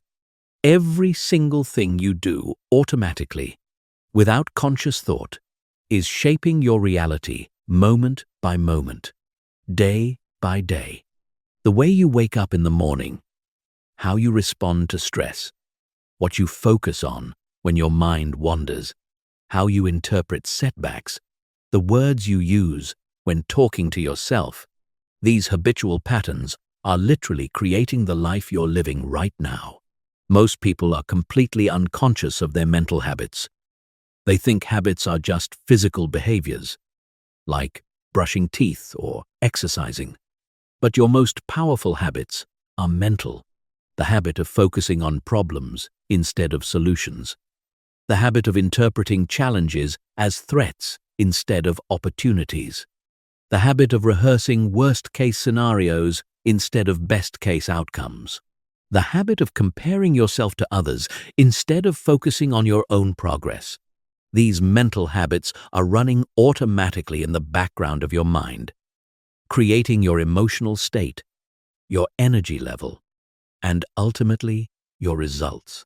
Every single thing you do automatically, without conscious thought, is shaping your reality moment by moment, day by day. The way you wake up in the morning, how you respond to stress, what you focus on when your mind wanders, how you interpret setbacks, the words you use when talking to yourself. These habitual patterns are literally creating the life you're living right now. Most people are completely unconscious of their mental habits. They think habits are just physical behaviors, like brushing teeth or exercising. But your most powerful habits are mental. The habit of focusing on problems instead of solutions. The habit of interpreting challenges as threats instead of opportunities. The habit of rehearsing worst-case scenarios instead of best-case outcomes. The habit of comparing yourself to others instead of focusing on your own progress. These mental habits are running automatically in the background of your mind, creating your emotional state, your energy level, and ultimately your results.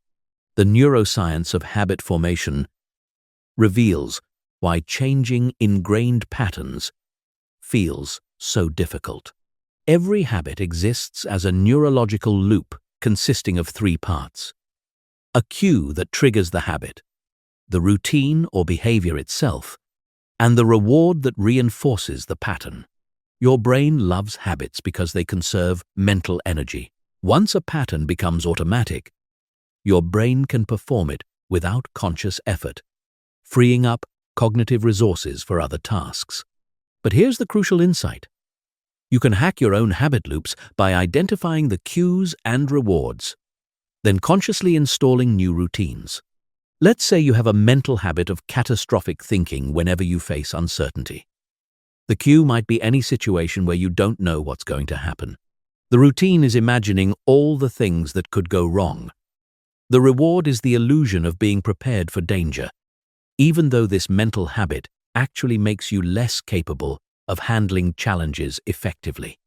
The neuroscience of habit formation reveals why changing ingrained patterns feels so difficult. Every habit exists as a neurological loop consisting of 3 parts. A cue that triggers the habit, the routine or behavior itself, and the reward that reinforces the pattern. Your brain loves habits because they conserve mental energy. Once a pattern becomes automatic, your brain can perform it without conscious effort, freeing up cognitive resources for other tasks. But here's the crucial insight. You can hack your own habit loops by identifying the cues and rewards, then consciously installing new routines. Let's say you have a mental habit of catastrophic thinking whenever you face uncertainty. The cue might be any situation where you don't know what's going to happen. The routine is imagining all the things that could go wrong. The reward is the illusion of being prepared for danger, even though this mental habit actually makes you less capable of handling challenges effectively.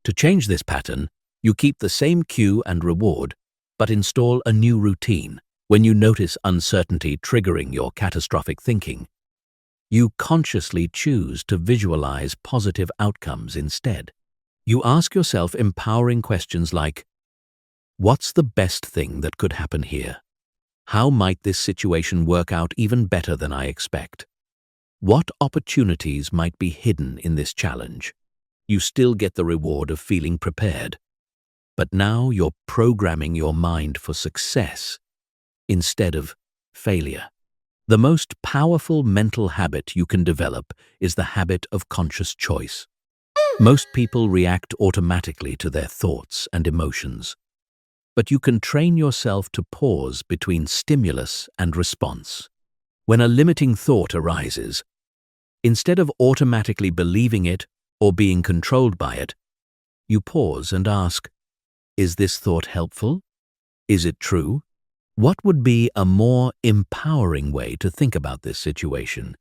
To change this pattern, you keep the same cue and reward, but install a new routine. When you notice uncertainty triggering your catastrophic thinking, you consciously choose to visualize positive outcomes instead. You ask yourself empowering questions like, what's the best thing that could happen here? How might this situation work out even better than I expect? What opportunities might be hidden in this challenge? You still get the reward of feeling prepared, but now you're programming your mind for success instead of failure. The most powerful mental habit you can develop is the habit of conscious choice. Most people react automatically to their thoughts and emotions, but you can train yourself to pause between stimulus and response. When a limiting thought arises, instead of automatically believing it or being controlled by it, you pause and ask, is this thought helpful? Is it true? What would be a more empowering way to think about this situation?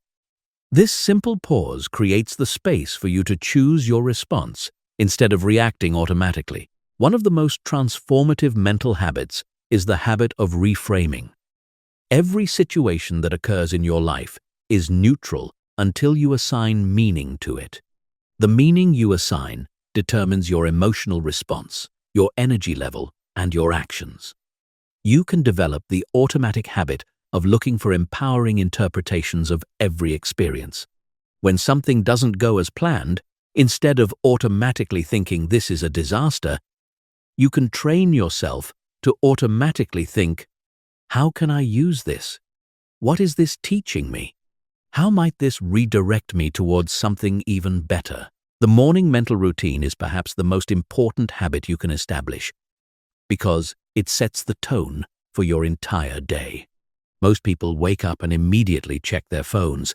This simple pause creates the space for you to choose your response instead of reacting automatically. One of the most transformative mental habits is the habit of reframing. Every situation that occurs in your life is neutral until you assign meaning to it. The meaning you assign determines your emotional response, your energy level, and your actions. You can develop the automatic habit of looking for empowering interpretations of every experience. When something doesn't go as planned, instead of automatically thinking this is a disaster, you can train yourself to automatically think, how can I use this? What is this teaching me? How might this redirect me towards something even better? The morning mental routine is perhaps the most important habit you can establish because it sets the tone for your entire day. Most people wake up and immediately check their phones,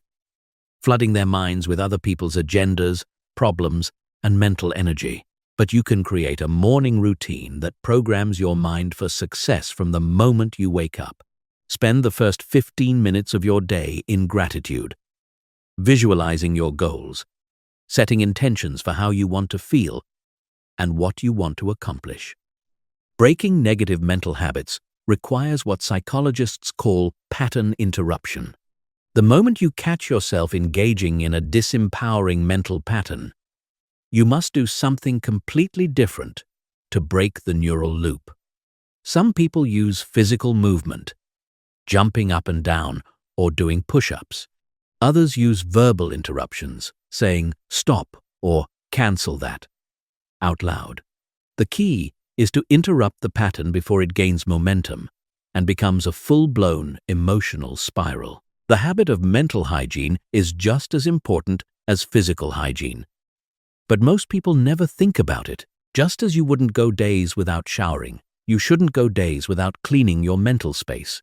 flooding their minds with other people's agendas, problems, and mental energy. But you can create a morning routine that programs your mind for success from the moment you wake up. Spend the first 15 minutes of your day in gratitude, visualizing your goals, setting intentions for how you want to feel and what you want to accomplish. Breaking negative mental habits requires what psychologists call pattern interruption. The moment you catch yourself engaging in a disempowering mental pattern, you must do something completely different to break the neural loop. Some people use physical movement, jumping up and down or doing push-ups. Others use verbal interruptions, saying stop or cancel that out loud. The key is to interrupt the pattern before it gains momentum and becomes a full-blown emotional spiral. The habit of mental hygiene is just as important as physical hygiene. But most people never think about it. Just as you wouldn't go days without showering, you shouldn't go days without cleaning your mental space.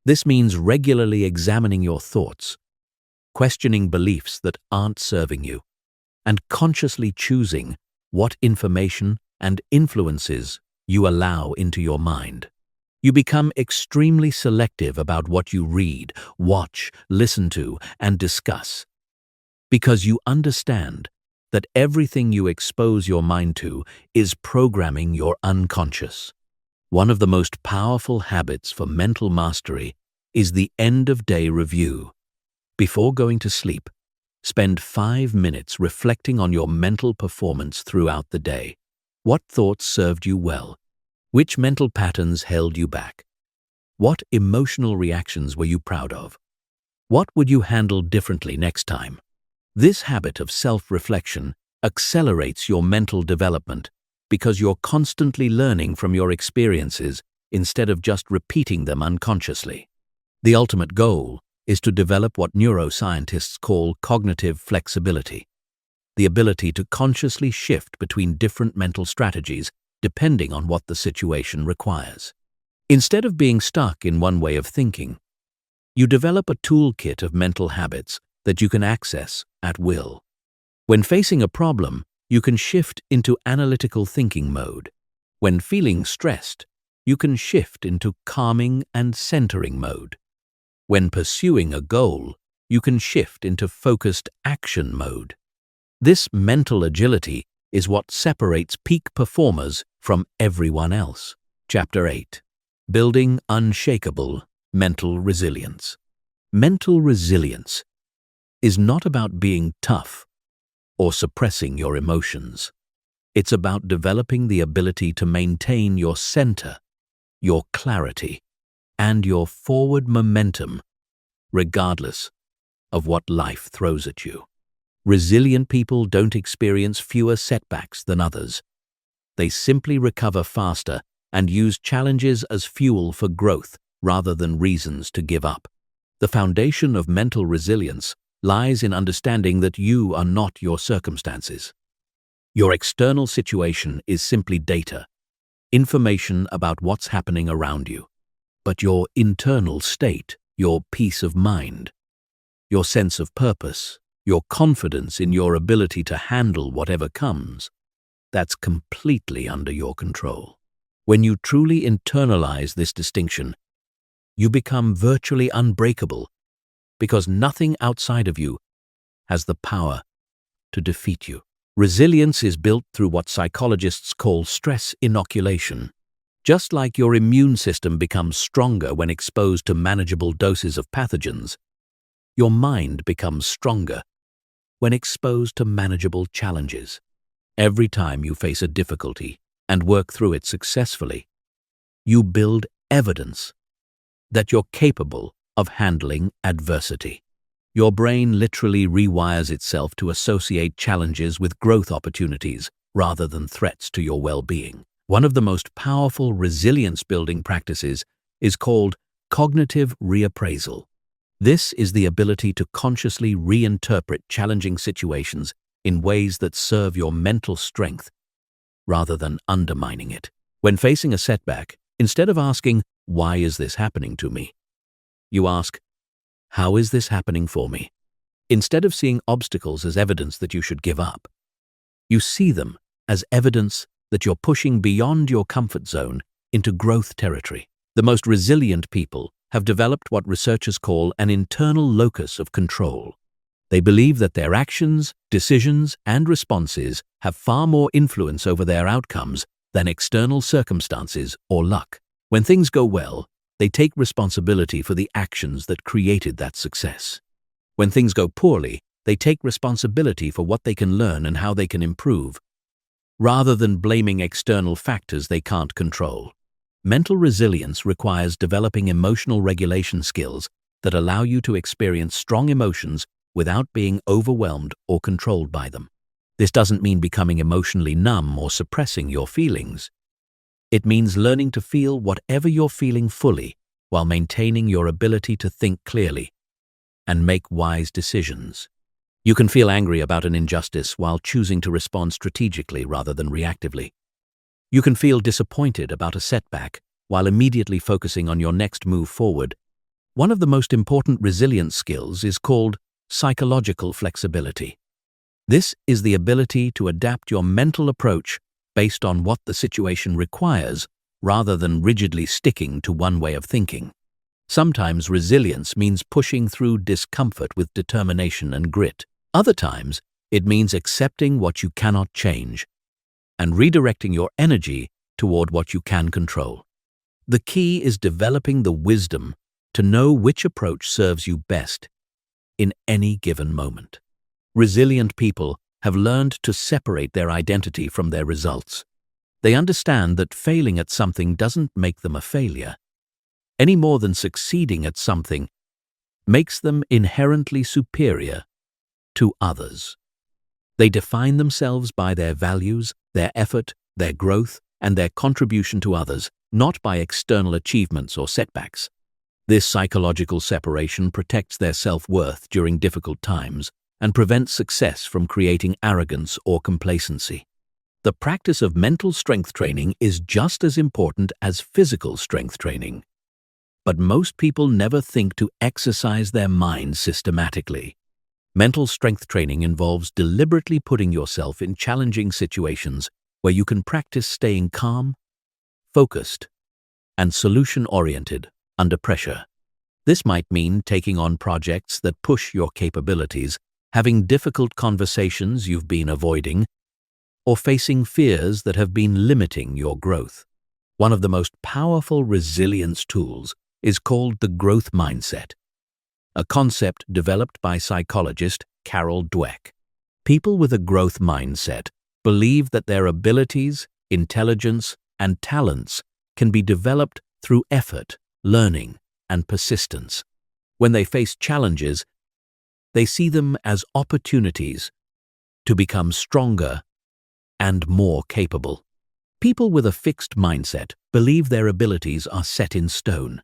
This means regularly examining your thoughts, questioning beliefs that aren't serving you, and consciously choosing what information and influences you allow into your mind. You become extremely selective about what you read, watch, listen to, and discuss, because you understand that everything you expose your mind to is programming your unconscious. One of the most powerful habits for mental mastery is the end-of-day review. Before going to sleep, spend 5 minutes reflecting on your mental performance throughout the day. What thoughts served you well? Which mental patterns held you back? What emotional reactions were you proud of? What would you handle differently next time? This habit of self-reflection accelerates your mental development because you're constantly learning from your experiences instead of just repeating them unconsciously. The ultimate goal is to develop what neuroscientists call cognitive flexibility, the ability to consciously shift between different mental strategies depending on what the situation requires. Instead of being stuck in one way of thinking, you develop a toolkit of mental habits that you can access at will. When facing a problem, you can shift into analytical thinking mode. When feeling stressed, you can shift into calming and centering mode. When pursuing a goal, you can shift into focused action mode. This mental agility is what separates peak performers from everyone else. Chapter 8. Building Unshakable Mental Resilience. Mental resilience is not about being tough or suppressing your emotions. It's about developing the ability to maintain your center, your clarity, and your forward momentum, regardless of what life throws at you. Resilient people don't experience fewer setbacks than others. They simply recover faster and use challenges as fuel for growth rather than reasons to give up. The foundation of mental resilience lies in understanding that you are not your circumstances. Your external situation is simply data, information about what's happening around you. But your internal state, your peace of mind, your sense of purpose, your confidence in your ability to handle whatever comes, that's completely under your control. When you truly internalize this distinction, you become virtually unbreakable because nothing outside of you has the power to defeat you. Resilience is built through what psychologists call stress inoculation. Just like your immune system becomes stronger when exposed to manageable doses of pathogens, your mind becomes stronger when exposed to manageable challenges. Every time you face a difficulty and work through it successfully, you build evidence that you're capable of handling adversity. Your brain literally rewires itself to associate challenges with growth opportunities rather than threats to your well-being. One of the most powerful resilience-building practices is called cognitive reappraisal. This is the ability to consciously reinterpret challenging situations in ways that serve your mental strength rather than undermining it. When facing a setback, instead of asking, "Why is this happening to me?" you ask, "How is this happening for me?" Instead of seeing obstacles as evidence that you should give up, you see them as evidence that you're pushing beyond your comfort zone into growth territory. The most resilient people have developed what researchers call an internal locus of control. They believe that their actions, decisions, and responses have far more influence over their outcomes than external circumstances or luck. When things go well, they take responsibility for the actions that created that success. When things go poorly, they take responsibility for what they can learn and how they can improve, rather than blaming external factors they can't control. Mental resilience requires developing emotional regulation skills that allow you to experience strong emotions without being overwhelmed or controlled by them. This doesn't mean becoming emotionally numb or suppressing your feelings. It means learning to feel whatever you're feeling fully while maintaining your ability to think clearly and make wise decisions. You can feel angry about an injustice while choosing to respond strategically rather than reactively. You can feel disappointed about a setback while immediately focusing on your next move forward. One of the most important resilience skills is called psychological flexibility. This is the ability to adapt your mental approach based on what the situation requires, rather than rigidly sticking to one way of thinking. Sometimes resilience means pushing through discomfort with determination and grit. Other times, it means accepting what you cannot change and redirecting your energy toward what you can control. The key is developing the wisdom to know which approach serves you best in any given moment. Resilient people have learned to separate their identity from their results. They understand that failing at something doesn't make them a failure, any more than succeeding at something makes them inherently superior to others. They define themselves by their values, their effort, their growth, and their contribution to others, not by external achievements or setbacks. This psychological separation protects their self-worth during difficult times and prevents success from creating arrogance or complacency. The practice of mental strength training is just as important as physical strength training. But most people never think to exercise their minds systematically. Mental strength training involves deliberately putting yourself in challenging situations where you can practice staying calm, focused, and solution-oriented under pressure. This might mean taking on projects that push your capabilities, having difficult conversations you've been avoiding, or facing fears that have been limiting your growth. One of the most powerful resilience tools is called the growth mindset, a concept developed by psychologist Carol Dweck. People with a growth mindset believe that their abilities, intelligence, and talents can be developed through effort, learning, and persistence. When they face challenges, they see them as opportunities to become stronger and more capable. People with a fixed mindset believe their abilities are set in stone.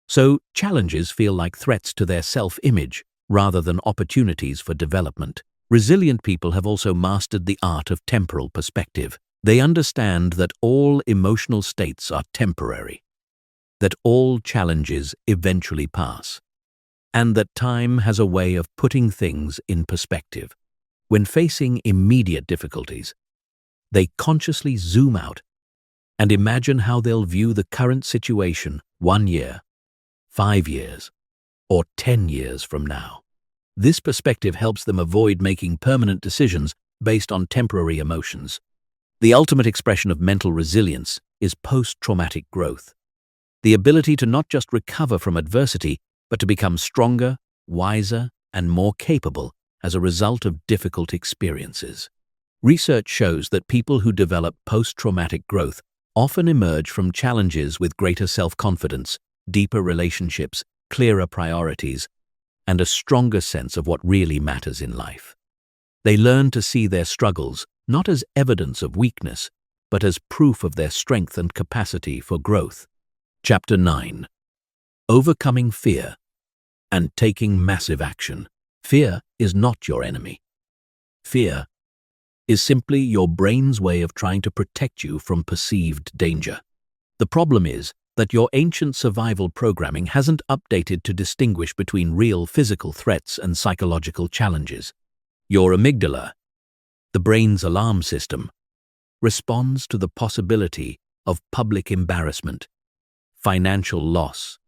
So challenges feel like threats to their self-image rather than opportunities for development. Resilient people have also mastered the art of temporal perspective. They understand that all emotional states are temporary, that all challenges eventually pass, and that time has a way of putting things in perspective. When facing immediate difficulties, they consciously zoom out and imagine how they'll view the current situation 1 year, 5 years, or 10 years from now. This perspective helps them avoid making permanent decisions based on temporary emotions. The ultimate expression of mental resilience is post-traumatic growth, the ability to not just recover from adversity, but to become stronger, wiser, and more capable as a result of difficult experiences. Research shows that people who develop post-traumatic growth often emerge from challenges with greater self-confidence, deeper relationships, clearer priorities, and a stronger sense of what really matters in life. They learn to see their struggles not as evidence of weakness, but as proof of their strength and capacity for growth. Chapter 9. Overcoming fear and taking massive action. Fear is not your enemy. Fear is simply your brain's way of trying to protect you from perceived danger. The problem is that your ancient survival programming hasn't updated to distinguish between real physical threats and psychological challenges. Your amygdala, the brain's alarm system, responds to the possibility of public embarrassment, financial loss,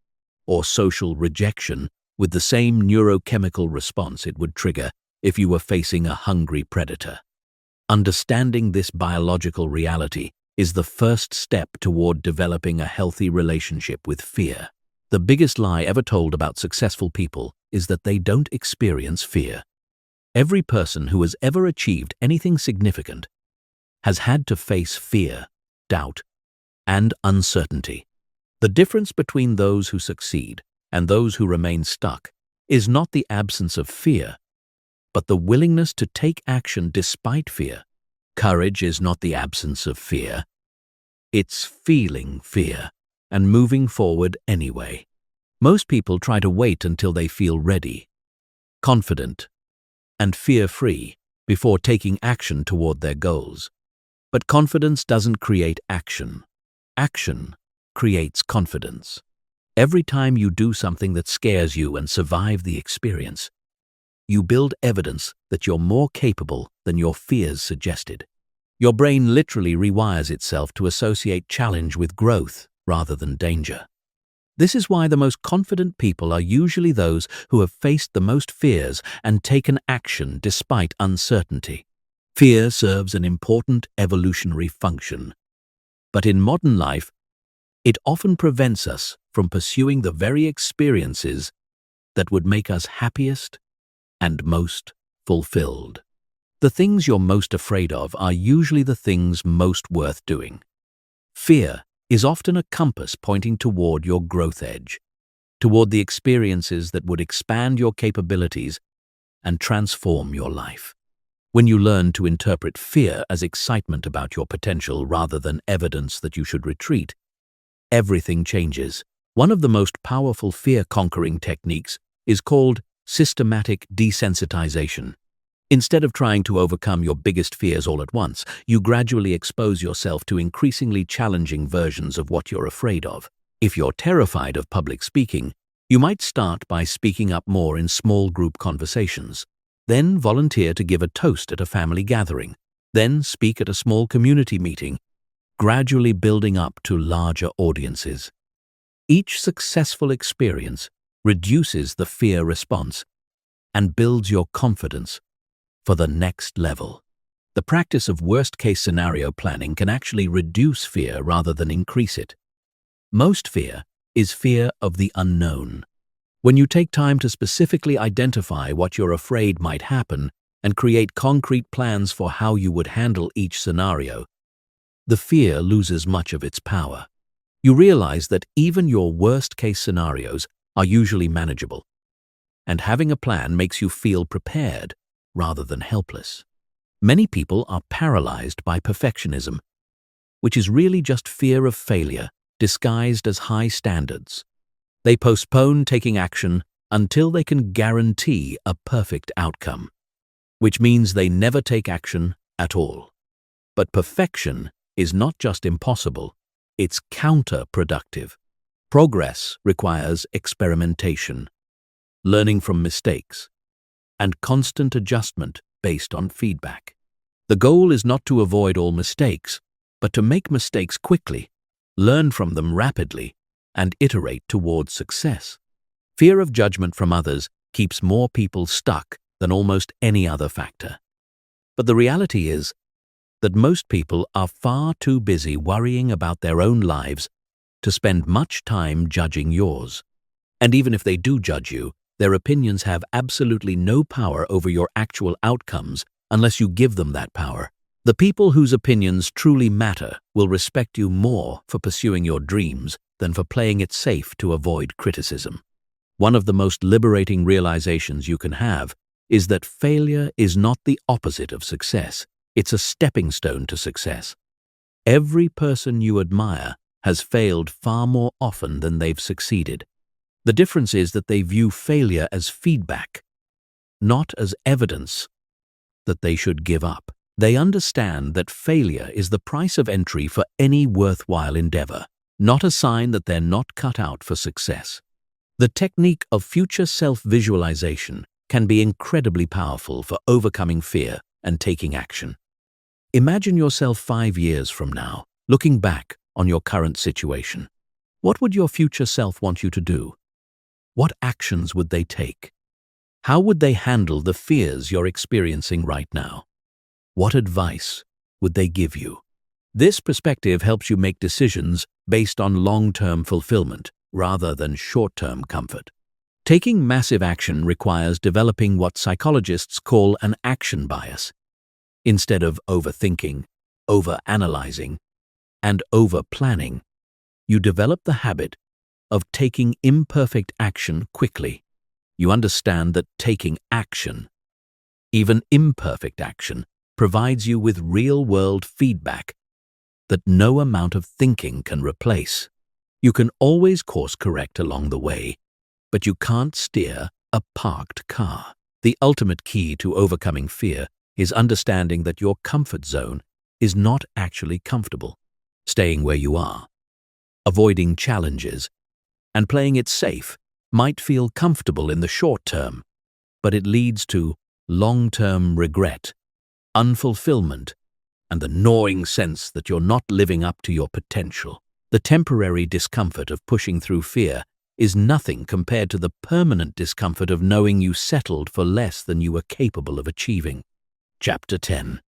or social rejection with the same neurochemical response it would trigger if you were facing a hungry predator. Understanding this biological reality is the first step toward developing a healthy relationship with fear. The biggest lie ever told about successful people is that they don't experience fear. Every person who has ever achieved anything significant has had to face fear, doubt, and uncertainty. The difference between those who succeed and those who remain stuck is not the absence of fear, but the willingness to take action despite fear. Courage is not the absence of fear. It's feeling fear and moving forward anyway. Most people try to wait until they feel ready, confident, and fear-free before taking action toward their goals. But confidence doesn't create action. Action creates confidence. Every time you do something that scares you and survive the experience, you build evidence that you're more capable than your fears suggested. Your brain literally rewires itself to associate challenge with growth rather than danger. This is why the most confident people are usually those who have faced the most fears and taken action despite uncertainty. Fear serves an important evolutionary function, but in modern life, it often prevents us from pursuing the very experiences that would make us happiest and most fulfilled. The things you're most afraid of are usually the things most worth doing. Fear is often a compass pointing toward your growth edge, toward the experiences that would expand your capabilities and transform your life. When you learn to interpret fear as excitement about your potential rather than evidence that you should retreat, everything changes. One of the most powerful fear-conquering techniques is called systematic desensitization. Instead of trying to overcome your biggest fears all at once, you gradually expose yourself to increasingly challenging versions of what you're afraid of. If you're terrified of public speaking, you might start by speaking up more in small group conversations. Then volunteer to give a toast at a family gathering. Then speak at a small community meeting, gradually building up to larger audiences. Each successful experience reduces the fear response and builds your confidence for the next level. The practice of worst-case scenario planning can actually reduce fear rather than increase it. Most fear is fear of the unknown. When you take time to specifically identify what you're afraid might happen and create concrete plans for how you would handle each scenario, the fear loses much of its power. You realize that even your worst-case scenarios are usually manageable, and having a plan makes you feel prepared rather than helpless. Many people are paralyzed by perfectionism, which is really just fear of failure disguised as high standards. They postpone taking action until they can guarantee a perfect outcome, which means they never take action at all. But perfection is not just impossible, it's counterproductive. Progress requires experimentation, learning from mistakes, and constant adjustment based on feedback. The goal is not to avoid all mistakes, but to make mistakes quickly, learn from them rapidly, and iterate towards success. Fear of judgment from others keeps more people stuck than almost any other factor. But the reality is that most people are far too busy worrying about their own lives to spend much time judging yours. And even if they do judge you, their opinions have absolutely no power over your actual outcomes unless you give them that power. The people whose opinions truly matter will respect you more for pursuing your dreams than for playing it safe to avoid criticism. One of the most liberating realizations you can have is that failure is not the opposite of success. It's a stepping stone to success. Every person you admire has failed far more often than they've succeeded. The difference is that they view failure as feedback, not as evidence that they should give up. They understand that failure is the price of entry for any worthwhile endeavor, not a sign that they're not cut out for success. The technique of future self-visualization can be incredibly powerful for overcoming fear and taking action. Imagine yourself 5 years from now, looking back on your current situation. What would your future self want you to do? What actions would they take? How would they handle the fears you're experiencing right now? What advice would they give you? This perspective helps you make decisions based on long-term fulfillment rather than short-term comfort. Taking massive action requires developing what psychologists call an action bias. Instead of overthinking, overanalyzing, and over-planning, you develop the habit of taking imperfect action quickly. You understand that taking action, even imperfect action, provides you with real-world feedback that no amount of thinking can replace. You can always course-correct along the way, but you can't steer a parked car. The ultimate key to overcoming fear is understanding that your comfort zone is not actually comfortable. Staying where you are, avoiding challenges, and playing it safe might feel comfortable in the short term, but it leads to long-term regret, unfulfillment, and the gnawing sense that you're not living up to your potential. The temporary discomfort of pushing through fear is nothing compared to the permanent discomfort of knowing you settled for less than you were capable of achieving. Chapter 10.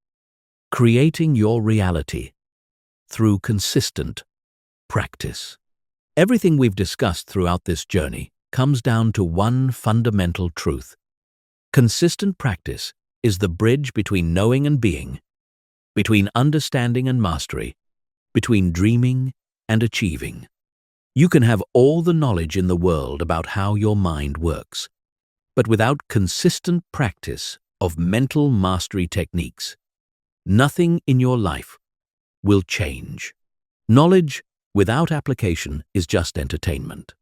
Creating your reality through consistent practice. Everything we've discussed throughout this journey comes down to one fundamental truth. Consistent practice is the bridge between knowing and being, between understanding and mastery, between dreaming and achieving. You can have all the knowledge in the world about how your mind works, but without consistent practice of mental mastery techniques, nothing in your life will change. Knowledge without application is just entertainment.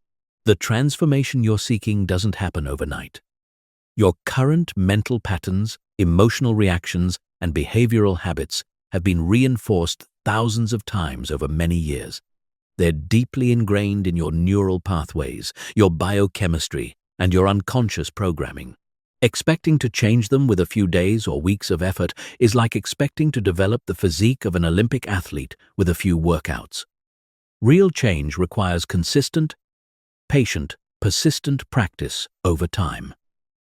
The transformation you're seeking doesn't happen overnight. Your current mental patterns, emotional reactions, and behavioral habits have been reinforced thousands of times over many years. They're deeply ingrained in your neural pathways, your biochemistry, and your unconscious programming. Expecting to change them with a few days or weeks of effort is like expecting to develop the physique of an Olympic athlete with a few workouts. Real change requires consistent, patient, persistent practice over time.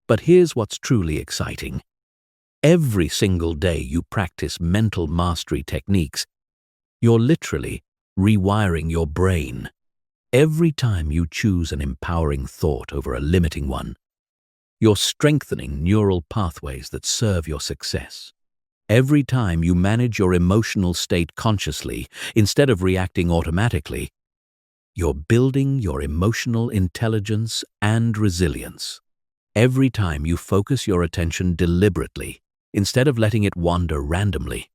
But here's what's truly exciting. Every single day you practice mental mastery techniques, you're literally rewiring your brain. Every time you choose an empowering thought over a limiting one, you're strengthening neural pathways that serve your success. Every time you manage your emotional state consciously instead of reacting automatically, you're building your emotional intelligence and resilience. Every time you focus your attention deliberately instead of letting it wander randomly,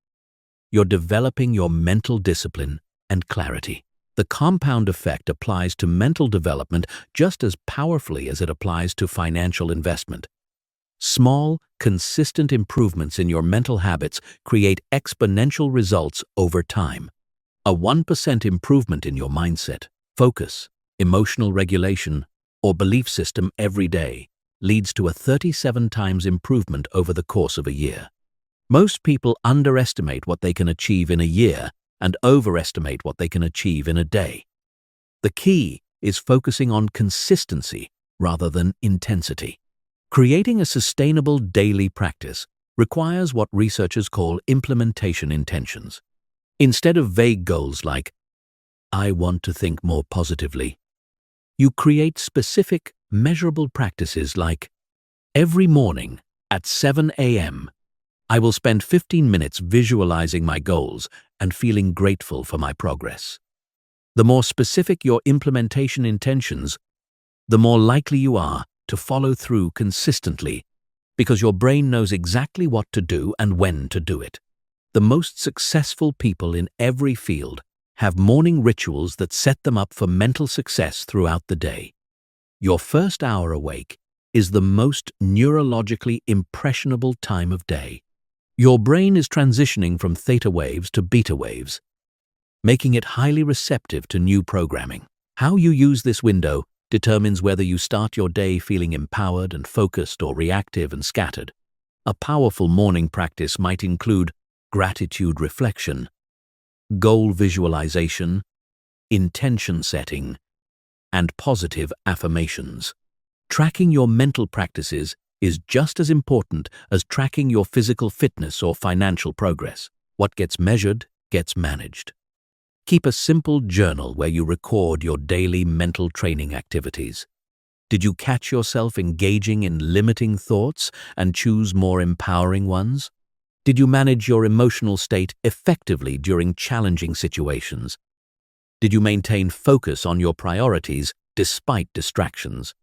you're developing your mental discipline and clarity. The compound effect applies to mental development just as powerfully as it applies to financial investment. Small, consistent improvements in your mental habits create exponential results over time. A 1% improvement in your mindset, focus, emotional regulation, or belief system every day leads to a 37 times improvement over the course of a year. Most people underestimate what they can achieve in a year and overestimate what they can achieve in a day. The key is focusing on consistency rather than intensity. Creating a sustainable daily practice requires what researchers call implementation intentions. Instead of vague goals like, "I want to think more positively," you create specific, measurable practices like, "Every morning at 7 a.m., I will spend 15 minutes visualizing my goals and feeling grateful for my progress." The more specific your implementation intentions, the more likely you are to follow through consistently, because your brain knows exactly what to do and when to do it. The most successful people in every field have morning rituals that set them up for mental success throughout the day. Your first hour awake is the most neurologically impressionable time of day. Your brain is transitioning from theta waves to beta waves, making it highly receptive to new programming. How you use this window determines whether you start your day feeling empowered and focused or reactive and scattered. A powerful morning practice might include gratitude reflection, goal visualization, intention setting, and positive affirmations. Tracking your mental practices is just as important as tracking your physical fitness or financial progress. What gets measured gets managed. Keep a simple journal where you record your daily mental training activities. Did you catch yourself engaging in limiting thoughts and choose more empowering ones? Did you manage your emotional state effectively during challenging situations? Did you maintain focus on your priorities despite distractions?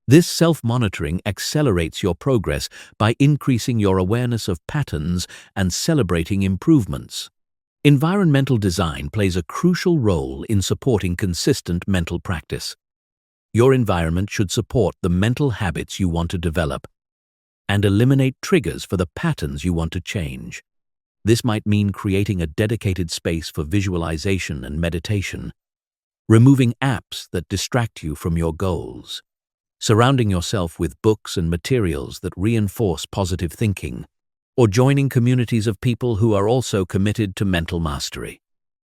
This self-monitoring accelerates your progress by increasing your awareness of patterns and celebrating improvements. Environmental design plays a crucial role in supporting consistent mental practice. Your environment should support the mental habits you want to develop and eliminate triggers for the patterns you want to change. This might mean creating a dedicated space for visualization and meditation, removing apps that distract you from your goals, surrounding yourself with books and materials that reinforce positive thinking, or joining communities of people who are also committed to mental mastery.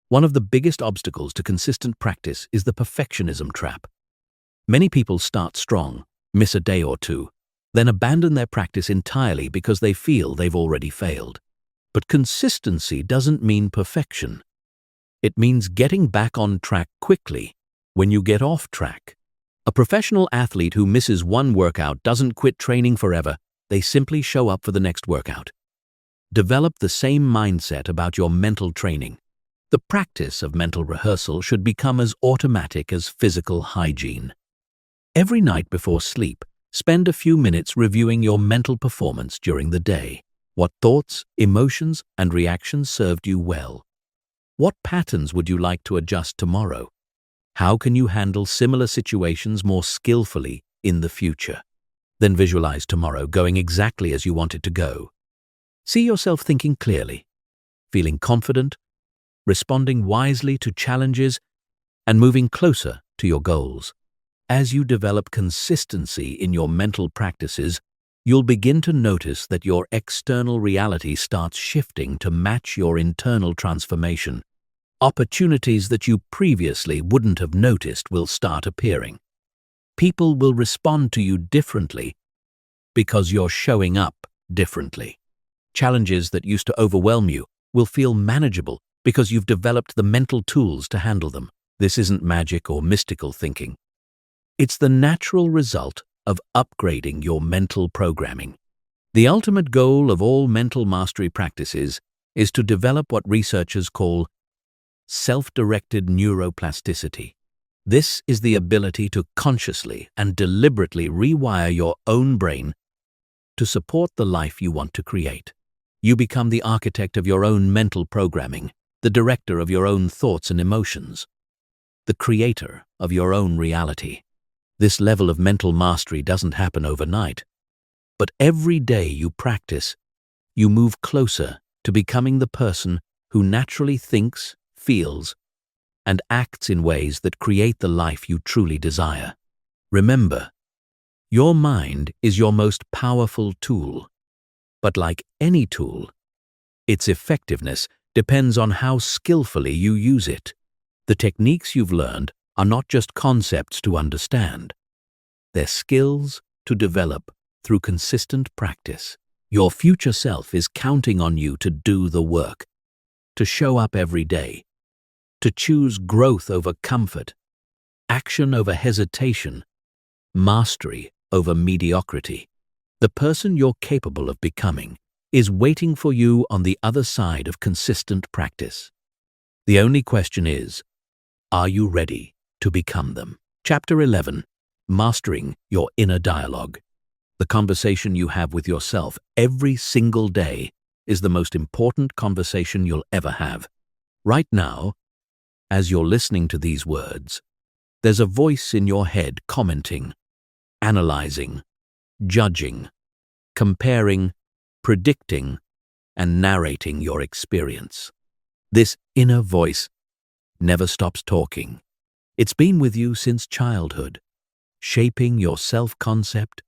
One of the biggest obstacles to consistent practice is the perfectionism trap. Many people start strong, miss a day or two, then abandon their practice entirely because they feel they've already failed. But consistency doesn't mean perfection. It means getting back on track quickly when you get off track. A professional athlete who misses one workout doesn't quit training forever, they simply show up for the next workout. Develop the same mindset about your mental training. The practice of mental rehearsal should become as automatic as physical hygiene. Every night before sleep, spend a few minutes reviewing your mental performance during the day. What thoughts, emotions, and reactions served you well? What patterns would you like to adjust tomorrow? How can you handle similar situations more skillfully in the future? Then visualize tomorrow going exactly as you want it to go. See yourself thinking clearly, feeling confident, responding wisely to challenges, and moving closer to your goals. As you develop consistency in your mental practices, you'll begin to notice that your external reality starts shifting to match your internal transformation. Opportunities that you previously wouldn't have noticed will start appearing. People will respond to you differently because you're showing up differently. Challenges that used to overwhelm you will feel manageable because you've developed the mental tools to handle them. This isn't magic or mystical thinking. It's the natural result of upgrading your mental programming. The ultimate goal of all mental mastery practices is to develop what researchers call self-directed neuroplasticity. This is the ability to consciously and deliberately rewire your own brain to support the life you want to create. You become the architect of your own mental programming, the director of your own thoughts and emotions, the creator of your own reality. This level of mental mastery doesn't happen overnight, but every day you practice, you move closer to becoming the person who naturally thinks, feels, and acts in ways that create the life you truly desire. Remember, your mind is your most powerful tool, but like any tool, its effectiveness depends on how skillfully you use it. The techniques you've learned are not just concepts to understand. They're skills to develop through consistent practice. Your future self is counting on you to do the work, to show up every day, to choose growth over comfort, action over hesitation, mastery over mediocrity. The person you're capable of becoming is waiting for you on the other side of consistent practice. The only question is, are you ready to become them? Chapter 11. Mastering your inner dialogue. The conversation you have with yourself every single day is the most important conversation you'll ever have. Right now, as you're listening to these words, there's a voice in your head commenting, analyzing, judging, comparing, predicting, and narrating your experience. This inner voice never stops talking. It's been with you since childhood, shaping your self-concept,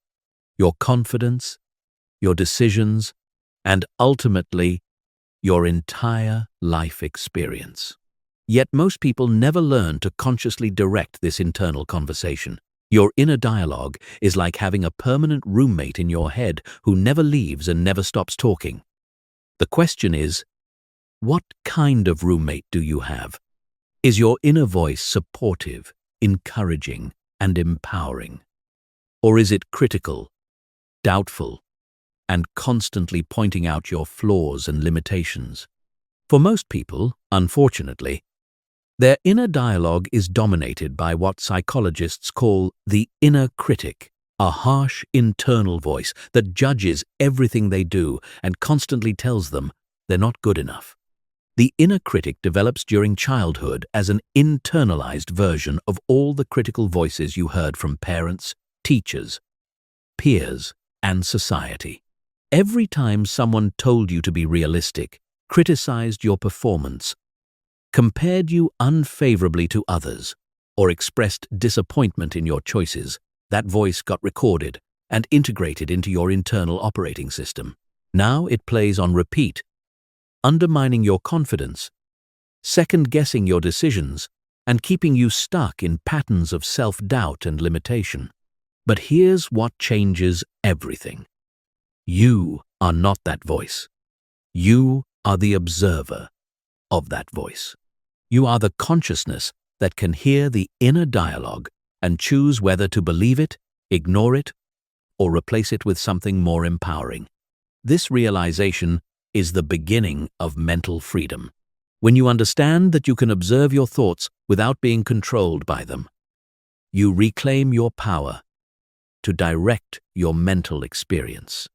your confidence, your decisions, and ultimately, your entire life experience. Yet most people never learn to consciously direct this internal conversation. Your inner dialogue is like having a permanent roommate in your head who never leaves and never stops talking. The question is, what kind of roommate do you have? Is your inner voice supportive, encouraging, and empowering? Or is it critical, doubtful, and constantly pointing out your flaws and limitations? For most people, unfortunately, their inner dialogue is dominated by what psychologists call the inner critic, a harsh internal voice that judges everything they do and constantly tells them they're not good enough. The inner critic develops during childhood as an internalized version of all the critical voices you heard from parents, teachers, peers, and society. Every time someone told you to be realistic, criticized your performance, compared you unfavorably to others, or expressed disappointment in your choices, that voice got recorded and integrated into your internal operating system. Now it plays on repeat, undermining your confidence, second-guessing your decisions, and keeping you stuck in patterns of self-doubt and limitation. But here's what changes everything. You are not that voice. You are the observer of that voice. You are the consciousness that can hear the inner dialogue and choose whether to believe it, ignore it, or replace it with something more empowering. This realization is the beginning of mental freedom. When you understand that you can observe your thoughts without being controlled by them, you reclaim your power to direct your mental experience.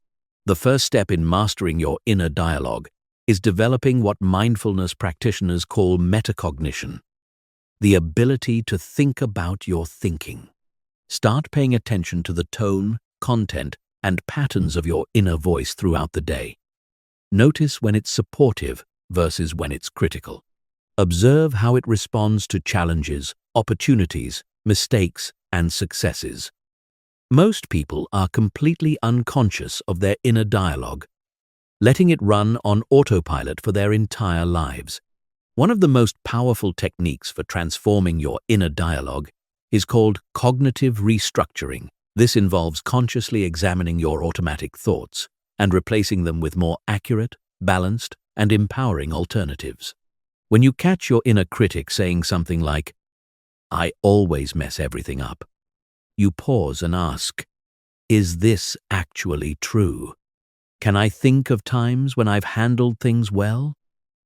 The first step in mastering your inner dialogue is developing what mindfulness practitioners call metacognition, the ability to think about your thinking. Start paying attention to the tone, content, and patterns of your inner voice throughout the day. Notice when it's supportive versus when it's critical. Observe how it responds to challenges, opportunities, mistakes, and successes. Most people are completely unconscious of their inner dialogue, letting it run on autopilot for their entire lives. One of the most powerful techniques for transforming your inner dialogue is called cognitive restructuring. This involves consciously examining your automatic thoughts and replacing them with more accurate, balanced, and empowering alternatives. When you catch your inner critic saying something like, "I always mess everything up," you pause and ask, is this actually true? Can I think of times when I've handled things well?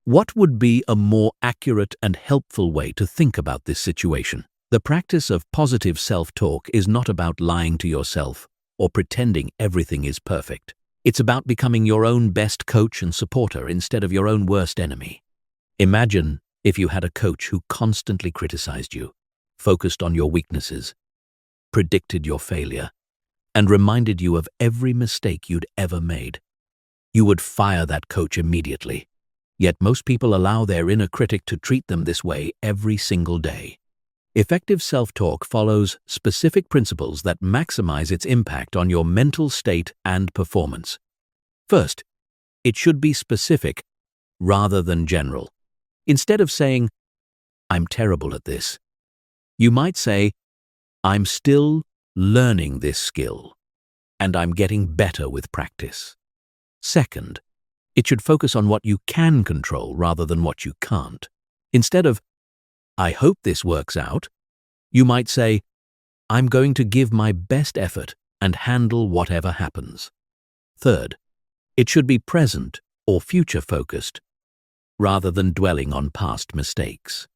What would be a more accurate and helpful way to think about this situation? The practice of positive self-talk is not about lying to yourself or pretending everything is perfect. It's about becoming your own best coach and supporter instead of your own worst enemy. Imagine if you had a coach who constantly criticized you, focused on your weaknesses, predicted your failure, and reminded you of every mistake you'd ever made. You would fire that coach immediately. Yet most people allow their inner critic to treat them this way every single day. Effective self-talk follows specific principles that maximize its impact on your mental state and performance. First, it should be specific rather than general. Instead of saying, "I'm terrible at this," you might say, "I'm still learning this skill, and I'm getting better with practice." Second, it should focus on what you can control rather than what you can't. Instead of, "I hope this works out," you might say, "I'm going to give my best effort and handle whatever happens." Third, it should be present or future-focused rather than dwelling on past mistakes.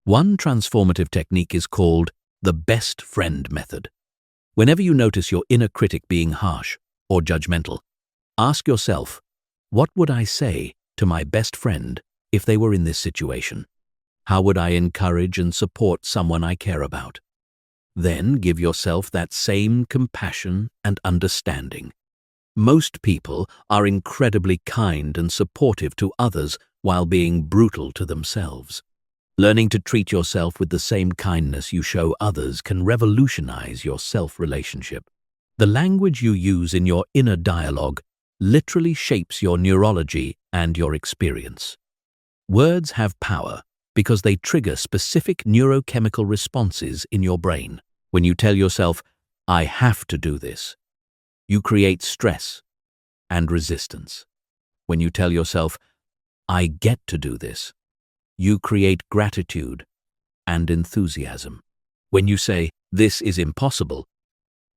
One transformative technique is called the best friend method. Whenever you notice your inner critic being harsh or judgmental, ask yourself, what would I say to my best friend if they were in this situation? How would I encourage and support someone I care about? Then give yourself that same compassion and understanding. Most people are incredibly kind and supportive to others while being brutal to themselves. Learning to treat yourself with the same kindness you show others can revolutionize your self-relationship. The language you use in your inner dialogue literally shapes your neurology and your experience. Words have power because they trigger specific neurochemical responses in your brain. When you tell yourself, "I have to do this," you create stress and resistance. When you tell yourself, "I get to do this," you create gratitude and enthusiasm. When you say, "This is impossible,"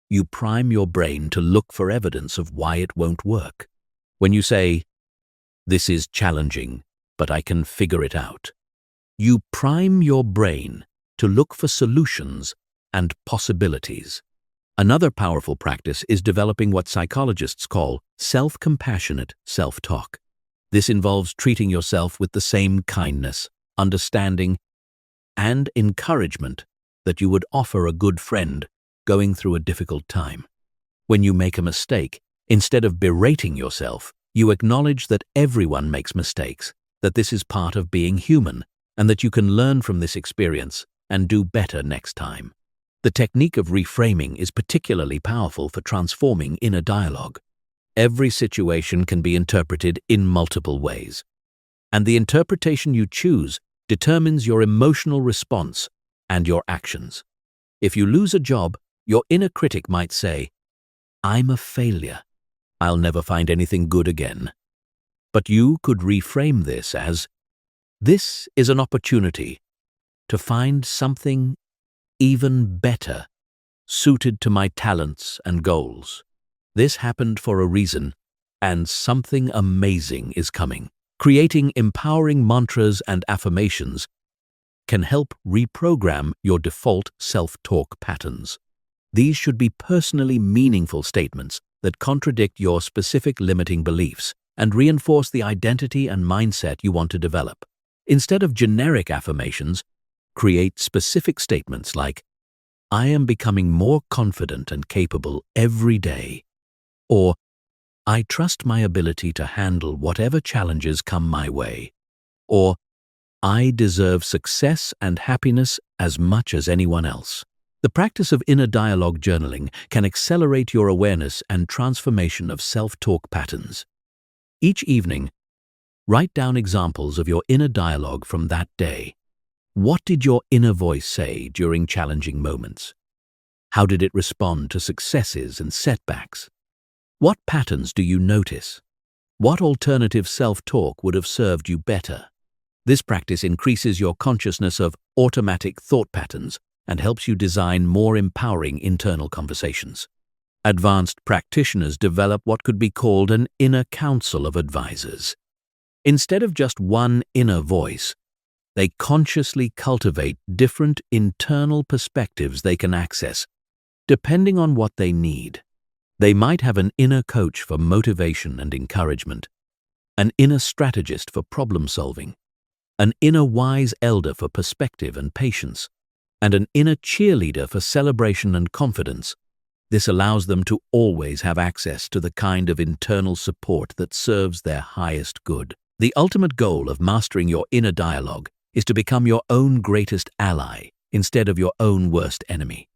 you prime your brain to look for evidence of why it won't work. When you say, "This is challenging, but I can figure it out," you prime your brain to look for solutions and possibilities. Another powerful practice is developing what psychologists call self-compassionate self-talk. This involves treating yourself with the same kindness, understanding, and encouragement that you would offer a good friend going through a difficult time. When you make a mistake, instead of berating yourself, you acknowledge that everyone makes mistakes, that this is part of being human, and that you can learn from this experience and do better next time. The technique of reframing is particularly powerful for transforming inner dialogue. Every situation can be interpreted in multiple ways, and the interpretation you choose determines your emotional response and your actions. If you lose a job, your inner critic might say, "I'm a failure. I'll never find anything good again." But you could reframe this as, "This is an opportunity to find something even better, suited to my talents and goals. This happened for a reason, and something amazing is coming." Creating empowering mantras and affirmations can help reprogram your default self-talk patterns. These should be personally meaningful statements that contradict your specific limiting beliefs and reinforce the identity and mindset you want to develop. Instead of generic affirmations, create specific statements like, "I am becoming more confident and capable every day," or "I trust my ability to handle whatever challenges come my way," or "I deserve success and happiness as much as anyone else." The practice of inner dialogue journaling can accelerate your awareness and transformation of self-talk patterns. Each evening, write down examples of your inner dialogue from that day. What did your inner voice say during challenging moments? How did it respond to successes and setbacks? What patterns do you notice? What alternative self-talk would have served you better? This practice increases your consciousness of automatic thought patterns and helps you design more empowering internal conversations. Advanced practitioners develop what could be called an inner council of advisors. Instead of just one inner voice, they consciously cultivate different internal perspectives they can access, depending on what they need. They might have an inner coach for motivation and encouragement, an inner strategist for problem solving, an inner wise elder for perspective and patience, and an inner cheerleader for celebration and confidence. This allows them to always have access to the kind of internal support that serves their highest good. The ultimate goal of mastering your inner dialogue is to become your own greatest ally instead of your own worst enemy.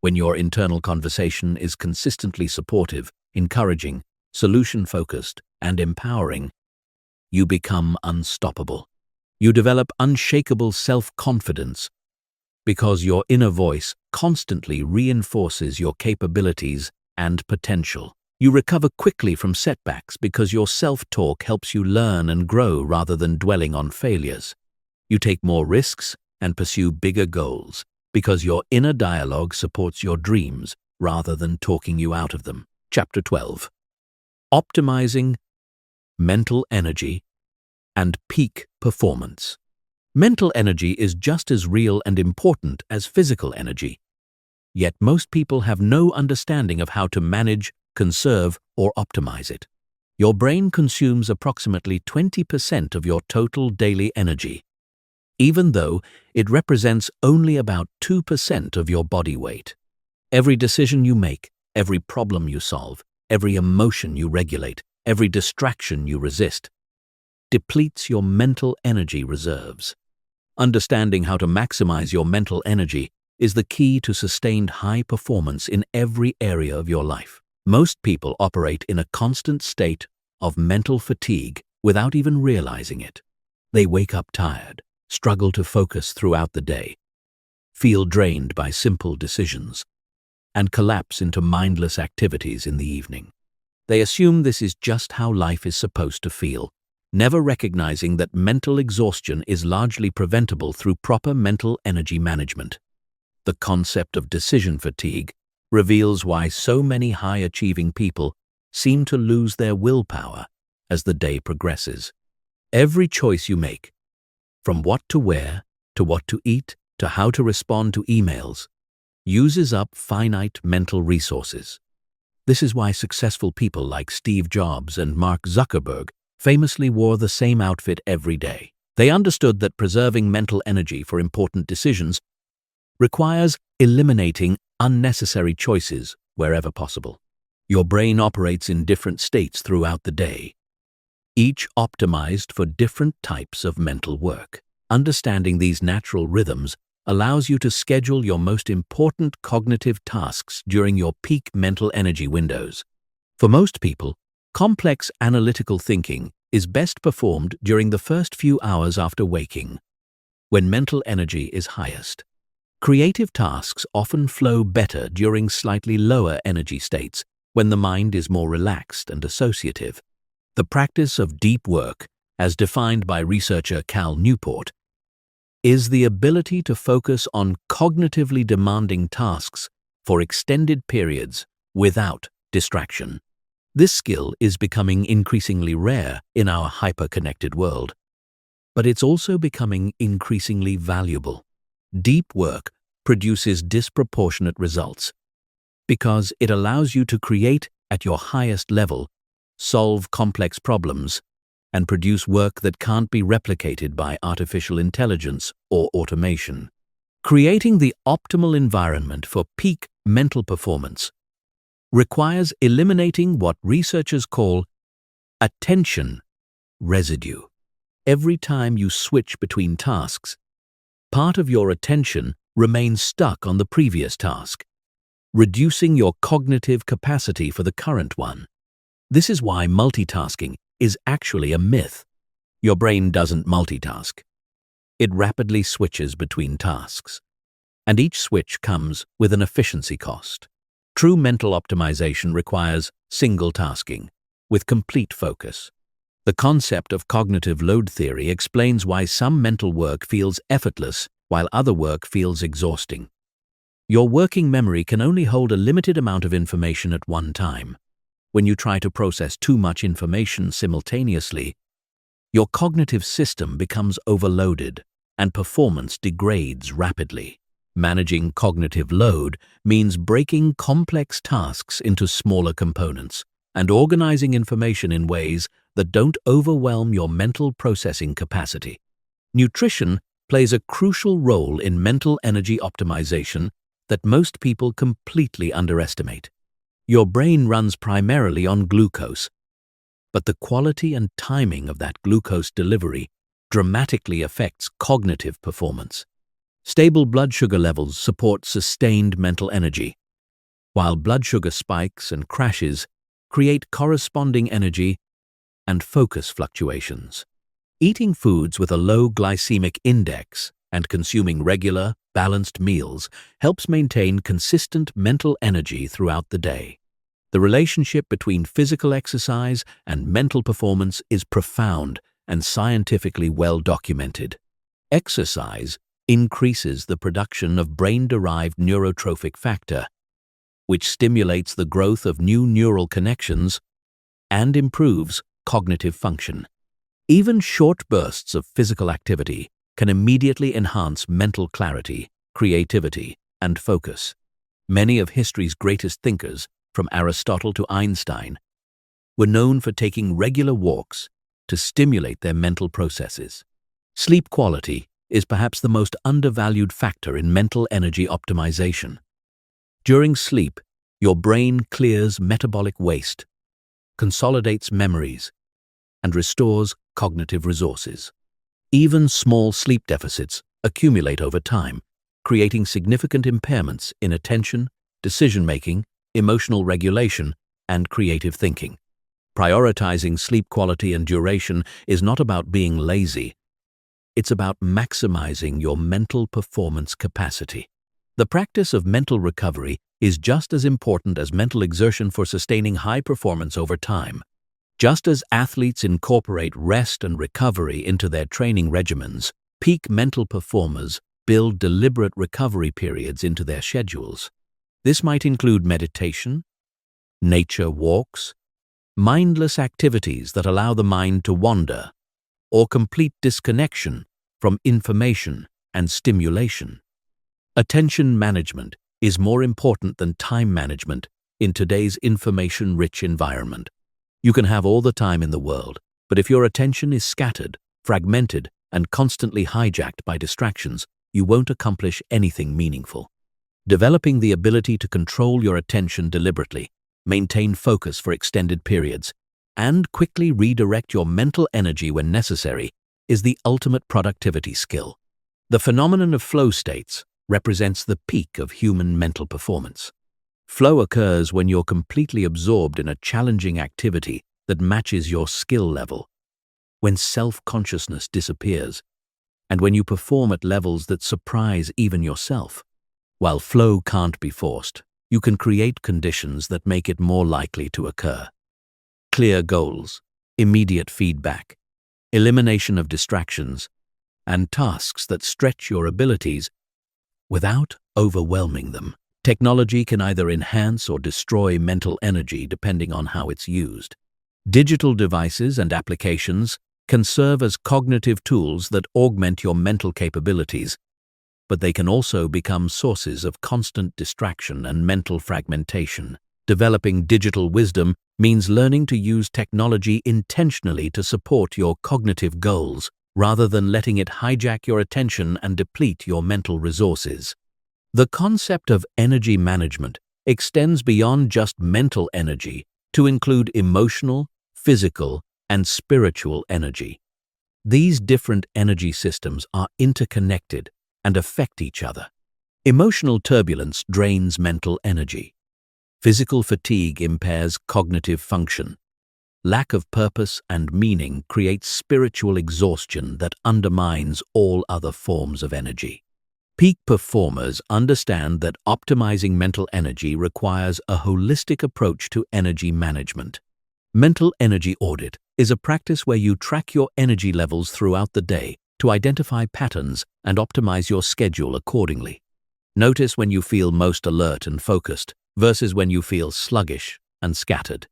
When your internal conversation is consistently supportive, encouraging, solution-focused, and empowering, you become unstoppable. You develop unshakable self-confidence because your inner voice constantly reinforces your capabilities and potential. You recover quickly from setbacks because your self-talk helps you learn and grow rather than dwelling on failures. You take more risks and pursue bigger goals because your inner dialogue supports your dreams rather than talking you out of them. Chapter 12. Optimizing mental energy and peak performance. Mental energy is just as real and important as physical energy. Yet most people have no understanding of how to manage, conserve, or optimize it. Your brain consumes approximately 20% of your total daily energy, even though it represents only about 2% of your body weight. Every decision you make, every problem you solve, every emotion you regulate, every distraction you resist, depletes your mental energy reserves. Understanding how to maximize your mental energy is the key to sustained high performance in every area of your life. Most people operate in a constant state of mental fatigue without even realizing it. They wake up tired, struggle to focus throughout the day, feel drained by simple decisions, and collapse into mindless activities in the evening. They assume this is just how life is supposed to feel, never recognizing that mental exhaustion is largely preventable through proper mental energy management. The concept of decision fatigue reveals why so many high-achieving people seem to lose their willpower as the day progresses. Every choice you make, from what to wear, to what to eat, to how to respond to emails, uses up finite mental resources. This is why successful people like Steve Jobs and Mark Zuckerberg famously wore the same outfit every day. They understood that preserving mental energy for important decisions requires eliminating unnecessary choices wherever possible. Your brain operates in different states throughout the day, each optimized for different types of mental work. Understanding these natural rhythms allows you to schedule your most important cognitive tasks during your peak mental energy windows. For most people, complex analytical thinking is best performed during the first few hours after waking, when mental energy is highest. Creative tasks often flow better during slightly lower energy states, when the mind is more relaxed and associative. The practice of deep work, as defined by researcher Cal Newport, is the ability to focus on cognitively demanding tasks for extended periods without distraction. This skill is becoming increasingly rare in our hyper-connected world, but it's also becoming increasingly valuable. Deep work produces disproportionate results because it allows you to create at your highest level, solve complex problems, and produce work that can't be replicated by artificial intelligence or automation. Creating the optimal environment for peak mental performance requires eliminating what researchers call attention residue. Every time you switch between tasks, part of your attention remains stuck on the previous task, reducing your cognitive capacity for the current one. This is why multitasking is actually a myth. Your brain doesn't multitask. It rapidly switches between tasks, and each switch comes with an efficiency cost. True mental optimization requires single tasking, with complete focus. The concept of cognitive load theory explains why some mental work feels effortless while other work feels exhausting. Your working memory can only hold a limited amount of information at one time. When you try to process too much information simultaneously, your cognitive system becomes overloaded and performance degrades rapidly. Managing cognitive load means breaking complex tasks into smaller components and organizing information in ways that don't overwhelm your mental processing capacity. Nutrition plays a crucial role in mental energy optimization that most people completely underestimate. Your brain runs primarily on glucose, but the quality and timing of that glucose delivery dramatically affects cognitive performance. Stable blood sugar levels support sustained mental energy, while blood sugar spikes and crashes create corresponding energy and focus fluctuations. Eating foods with a low glycemic index and consuming regular, balanced meals helps maintain consistent mental energy throughout the day. The relationship between physical exercise and mental performance is profound and scientifically well documented. Exercise increases the production of brain-derived neurotrophic factor, which stimulates the growth of new neural connections and improves cognitive function. Even short bursts of physical activity can immediately enhance mental clarity, creativity, and focus. Many of history's greatest thinkers, from Aristotle to Einstein, were known for taking regular walks to stimulate their mental processes. Sleep quality is perhaps the most undervalued factor in mental energy optimization. During sleep, your brain clears metabolic waste, consolidates memories, and restores cognitive resources. Even small sleep deficits accumulate over time, creating significant impairments in attention, decision-making, emotional regulation, and creative thinking. Prioritizing sleep quality and duration is not about being lazy. It's about maximizing your mental performance capacity. The practice of mental recovery is just as important as mental exertion for sustaining high performance over time. Just as athletes incorporate rest and recovery into their training regimens, peak mental performers build deliberate recovery periods into their schedules. This might include meditation, nature walks, mindless activities that allow the mind to wander, or complete disconnection from information and stimulation. Attention management is more important than time management in today's information-rich environment. You can have all the time in the world, but if your attention is scattered, fragmented, and constantly hijacked by distractions, you won't accomplish anything meaningful. Developing the ability to control your attention deliberately, maintain focus for extended periods, and quickly redirect your mental energy when necessary is the ultimate productivity skill. The phenomenon of flow states represents the peak of human mental performance. Flow occurs when you're completely absorbed in a challenging activity that matches your skill level, when self-consciousness disappears, and when you perform at levels that surprise even yourself. While flow can't be forced, you can create conditions that make it more likely to occur. Clear goals, immediate feedback, elimination of distractions, and tasks that stretch your abilities without overwhelming them. Technology can either enhance or destroy mental energy depending on how it's used. Digital devices and applications can serve as cognitive tools that augment your mental capabilities, but they can also become sources of constant distraction and mental fragmentation. Developing digital wisdom means learning to use technology intentionally to support your cognitive goals, rather than letting it hijack your attention and deplete your mental resources. The concept of energy management extends beyond just mental energy to include emotional, physical, and spiritual energy. These different energy systems are interconnected and affect each other. Emotional turbulence drains mental energy. Physical fatigue impairs cognitive function. Lack of purpose and meaning creates spiritual exhaustion that undermines all other forms of energy. Peak performers understand that optimizing mental energy requires a holistic approach to energy management. Mental energy audit is a practice where you track your energy levels throughout the day to identify patterns and optimize your schedule accordingly. Notice when you feel most alert and focused versus when you feel sluggish and scattered.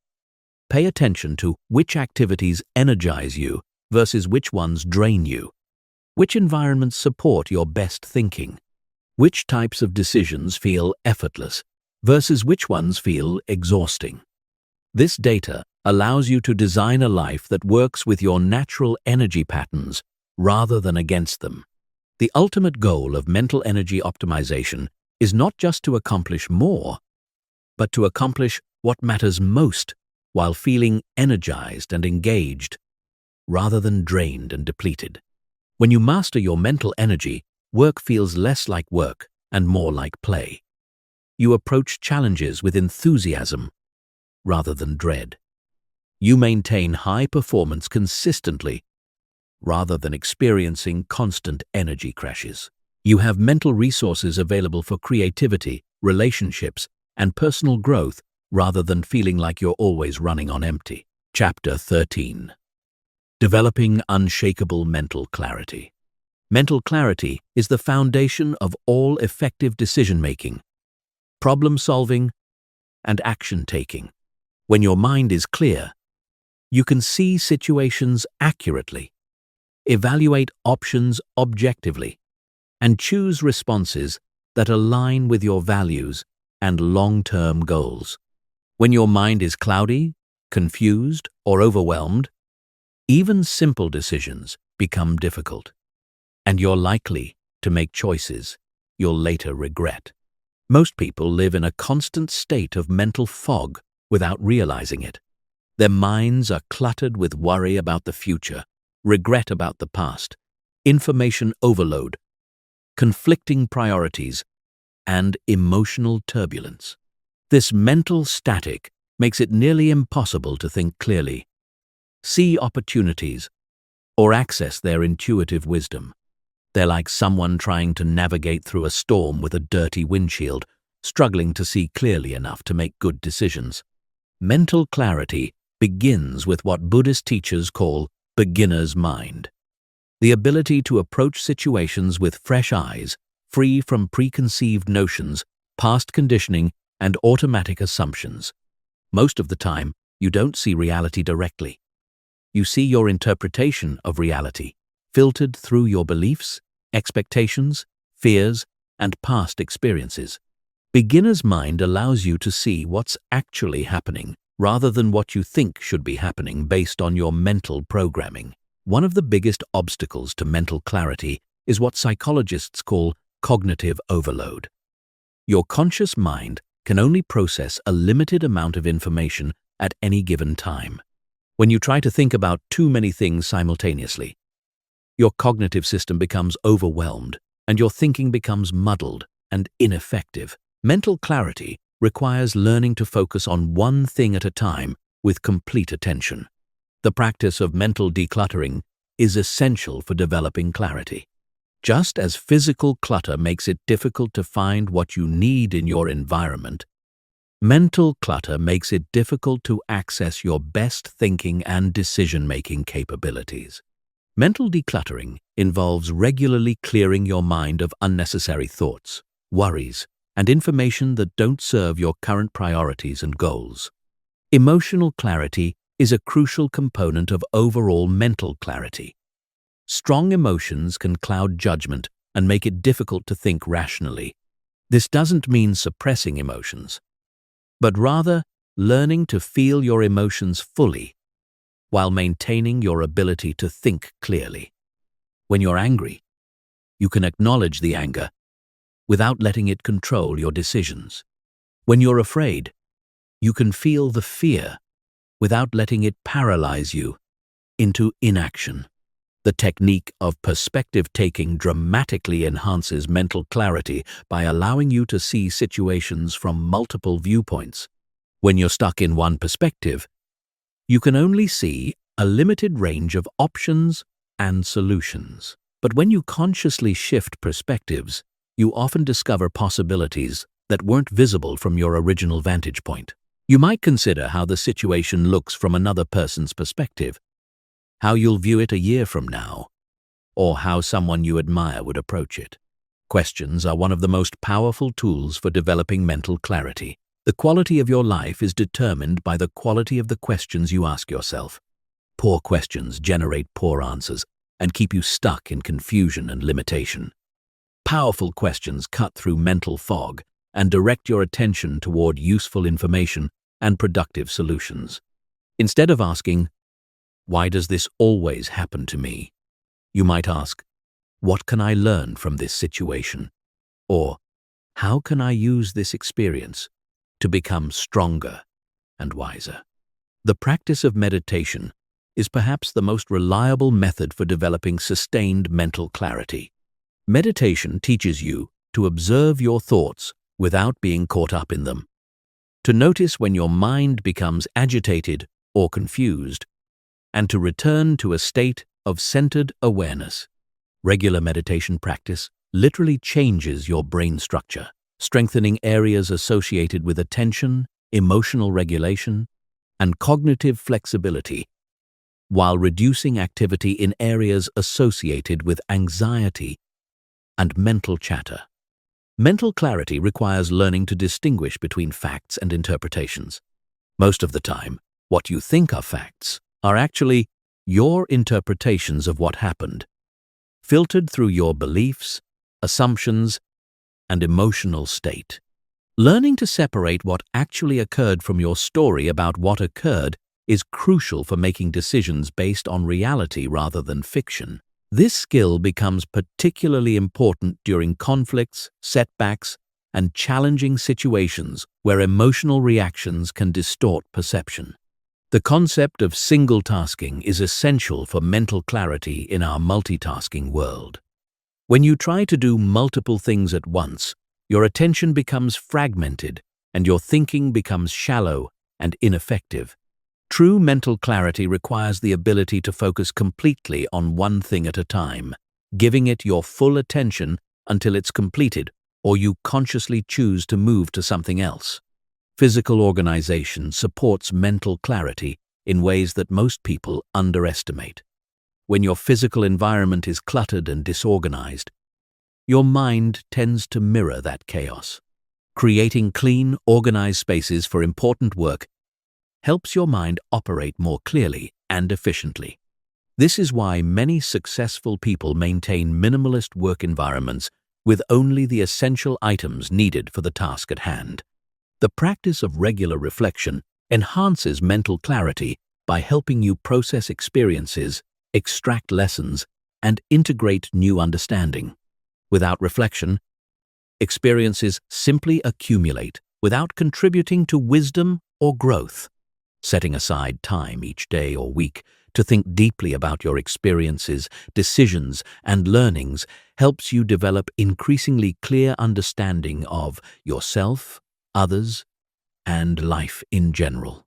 Pay attention to which activities energize you versus which ones drain you. Which environments support your best thinking? Which types of decisions feel effortless versus which ones feel exhausting? This data allows you to design a life that works with your natural energy patterns rather than against them. The ultimate goal of mental energy optimization is not just to accomplish more, but to accomplish what matters most while feeling energized and engaged, rather than drained and depleted. When you master your mental energy, work feels less like work and more like play. You approach challenges with enthusiasm rather than dread. You maintain high performance consistently rather than experiencing constant energy crashes. You have mental resources available for creativity, relationships, and personal growth rather than feeling like you're always running on empty. Chapter 13. Developing unshakable mental clarity. Mental clarity is the foundation of all effective decision-making, problem-solving, and action-taking. When your mind is clear, you can see situations accurately, evaluate options objectively, and choose responses that align with your values and long-term goals. When your mind is cloudy, confused, or overwhelmed, even simple decisions become difficult, and you're likely to make choices you'll later regret. Most people live in a constant state of mental fog without realizing it. Their minds are cluttered with worry about the future, regret about the past, information overload, conflicting priorities, and emotional turbulence. This mental static makes it nearly impossible to think clearly, see opportunities, or access their intuitive wisdom. They're like someone trying to navigate through a storm with a dirty windshield, struggling to see clearly enough to make good decisions. Mental clarity begins with what Buddhist teachers call beginner's mind. The ability to approach situations with fresh eyes, free from preconceived notions, past conditioning, and automatic assumptions. Most of the time, you don't see reality directly. You see your interpretation of reality, filtered through your beliefs, expectations, fears, and past experiences. Beginner's mind allows you to see what's actually happening, rather than what you think should be happening based on your mental programming. One of the biggest obstacles to mental clarity is what psychologists call cognitive overload. Your conscious mind can only process a limited amount of information at any given time. When you try to think about too many things simultaneously, your cognitive system becomes overwhelmed and your thinking becomes muddled and ineffective. Mental clarity requires learning to focus on one thing at a time with complete attention. The practice of mental decluttering is essential for developing clarity. Just as physical clutter makes it difficult to find what you need in your environment, mental clutter makes it difficult to access your best thinking and decision-making capabilities. Mental decluttering involves regularly clearing your mind of unnecessary thoughts, worries, and information that don't serve your current priorities and goals. Emotional clarity is a crucial component of overall mental clarity. Strong emotions can cloud judgment and make it difficult to think rationally. This doesn't mean suppressing emotions, but rather learning to feel your emotions fully while maintaining your ability to think clearly. When you're angry, you can acknowledge the anger without letting it control your decisions. When you're afraid, you can feel the fear without letting it paralyze you into inaction. The technique of perspective-taking dramatically enhances mental clarity by allowing you to see situations from multiple viewpoints. When you're stuck in one perspective, you can only see a limited range of options and solutions. But when you consciously shift perspectives, you often discover possibilities that weren't visible from your original vantage point. You might consider how the situation looks from another person's perspective, how you'll view it a year from now, or how someone you admire would approach it. Questions are one of the most powerful tools for developing mental clarity. The quality of your life is determined by the quality of the questions you ask yourself. Poor questions generate poor answers and keep you stuck in confusion and limitation. Powerful questions cut through mental fog and direct your attention toward useful information and productive solutions. Instead of asking, "Why does this always happen to me?" you might ask, "What can I learn from this situation?" Or, "How can I use this experience to become stronger and wiser?" The practice of meditation is perhaps the most reliable method for developing sustained mental clarity. Meditation teaches you to observe your thoughts without being caught up in them, to notice when your mind becomes agitated or confused, and to return to a state of centered awareness. Regular meditation practice literally changes your brain structure, strengthening areas associated with attention, emotional regulation, and cognitive flexibility, while reducing activity in areas associated with anxiety and mental chatter. Mental clarity requires learning to distinguish between facts and interpretations. Most of the time, what you think are facts are actually your interpretations of what happened, filtered through your beliefs, assumptions, and emotional state. Learning to separate what actually occurred from your story about what occurred is crucial for making decisions based on reality rather than fiction. This skill becomes particularly important during conflicts, setbacks, and challenging situations where emotional reactions can distort perception. The concept of single tasking is essential for mental clarity in our multitasking world. When you try to do multiple things at once, your attention becomes fragmented and your thinking becomes shallow and ineffective. True mental clarity requires the ability to focus completely on one thing at a time, giving it your full attention until it's completed or you consciously choose to move to something else. Physical organization supports mental clarity in ways that most people underestimate. When your physical environment is cluttered and disorganized, your mind tends to mirror that chaos. Creating clean, organized spaces for important work helps your mind operate more clearly and efficiently. This is why many successful people maintain minimalist work environments with only the essential items needed for the task at hand. The practice of regular reflection enhances mental clarity by helping you process experiences, extract lessons, and integrate new understanding. Without reflection, experiences simply accumulate without contributing to wisdom or growth. Setting aside time each day or week to think deeply about your experiences, decisions, and learnings helps you develop increasingly clear understanding of yourself, others, and life in general.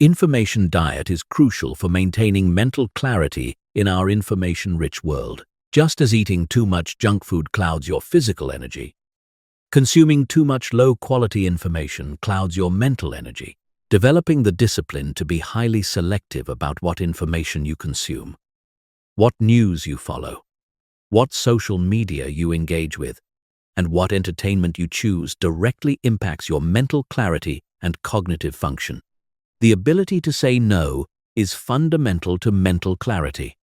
Information diet is crucial for maintaining mental clarity in our information-rich world. Just as eating too much junk food clouds your physical energy, consuming too much low-quality information clouds your mental energy. Developing the discipline to be highly selective about what information you consume, what news you follow, what social media you engage with, and what entertainment you choose directly impacts your mental clarity and cognitive function. The ability to say no is fundamental to mental clarity.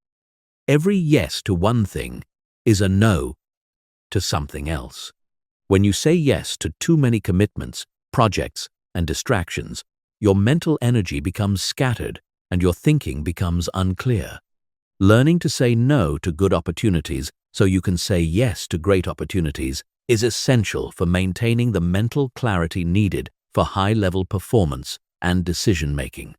Every yes to one thing is a no to something else. When you say yes to too many commitments, projects, and distractions, your mental energy becomes scattered and your thinking becomes unclear. Learning to say no to good opportunities so you can say yes to great opportunities is essential for maintaining the mental clarity needed for high-level performance and decision-making.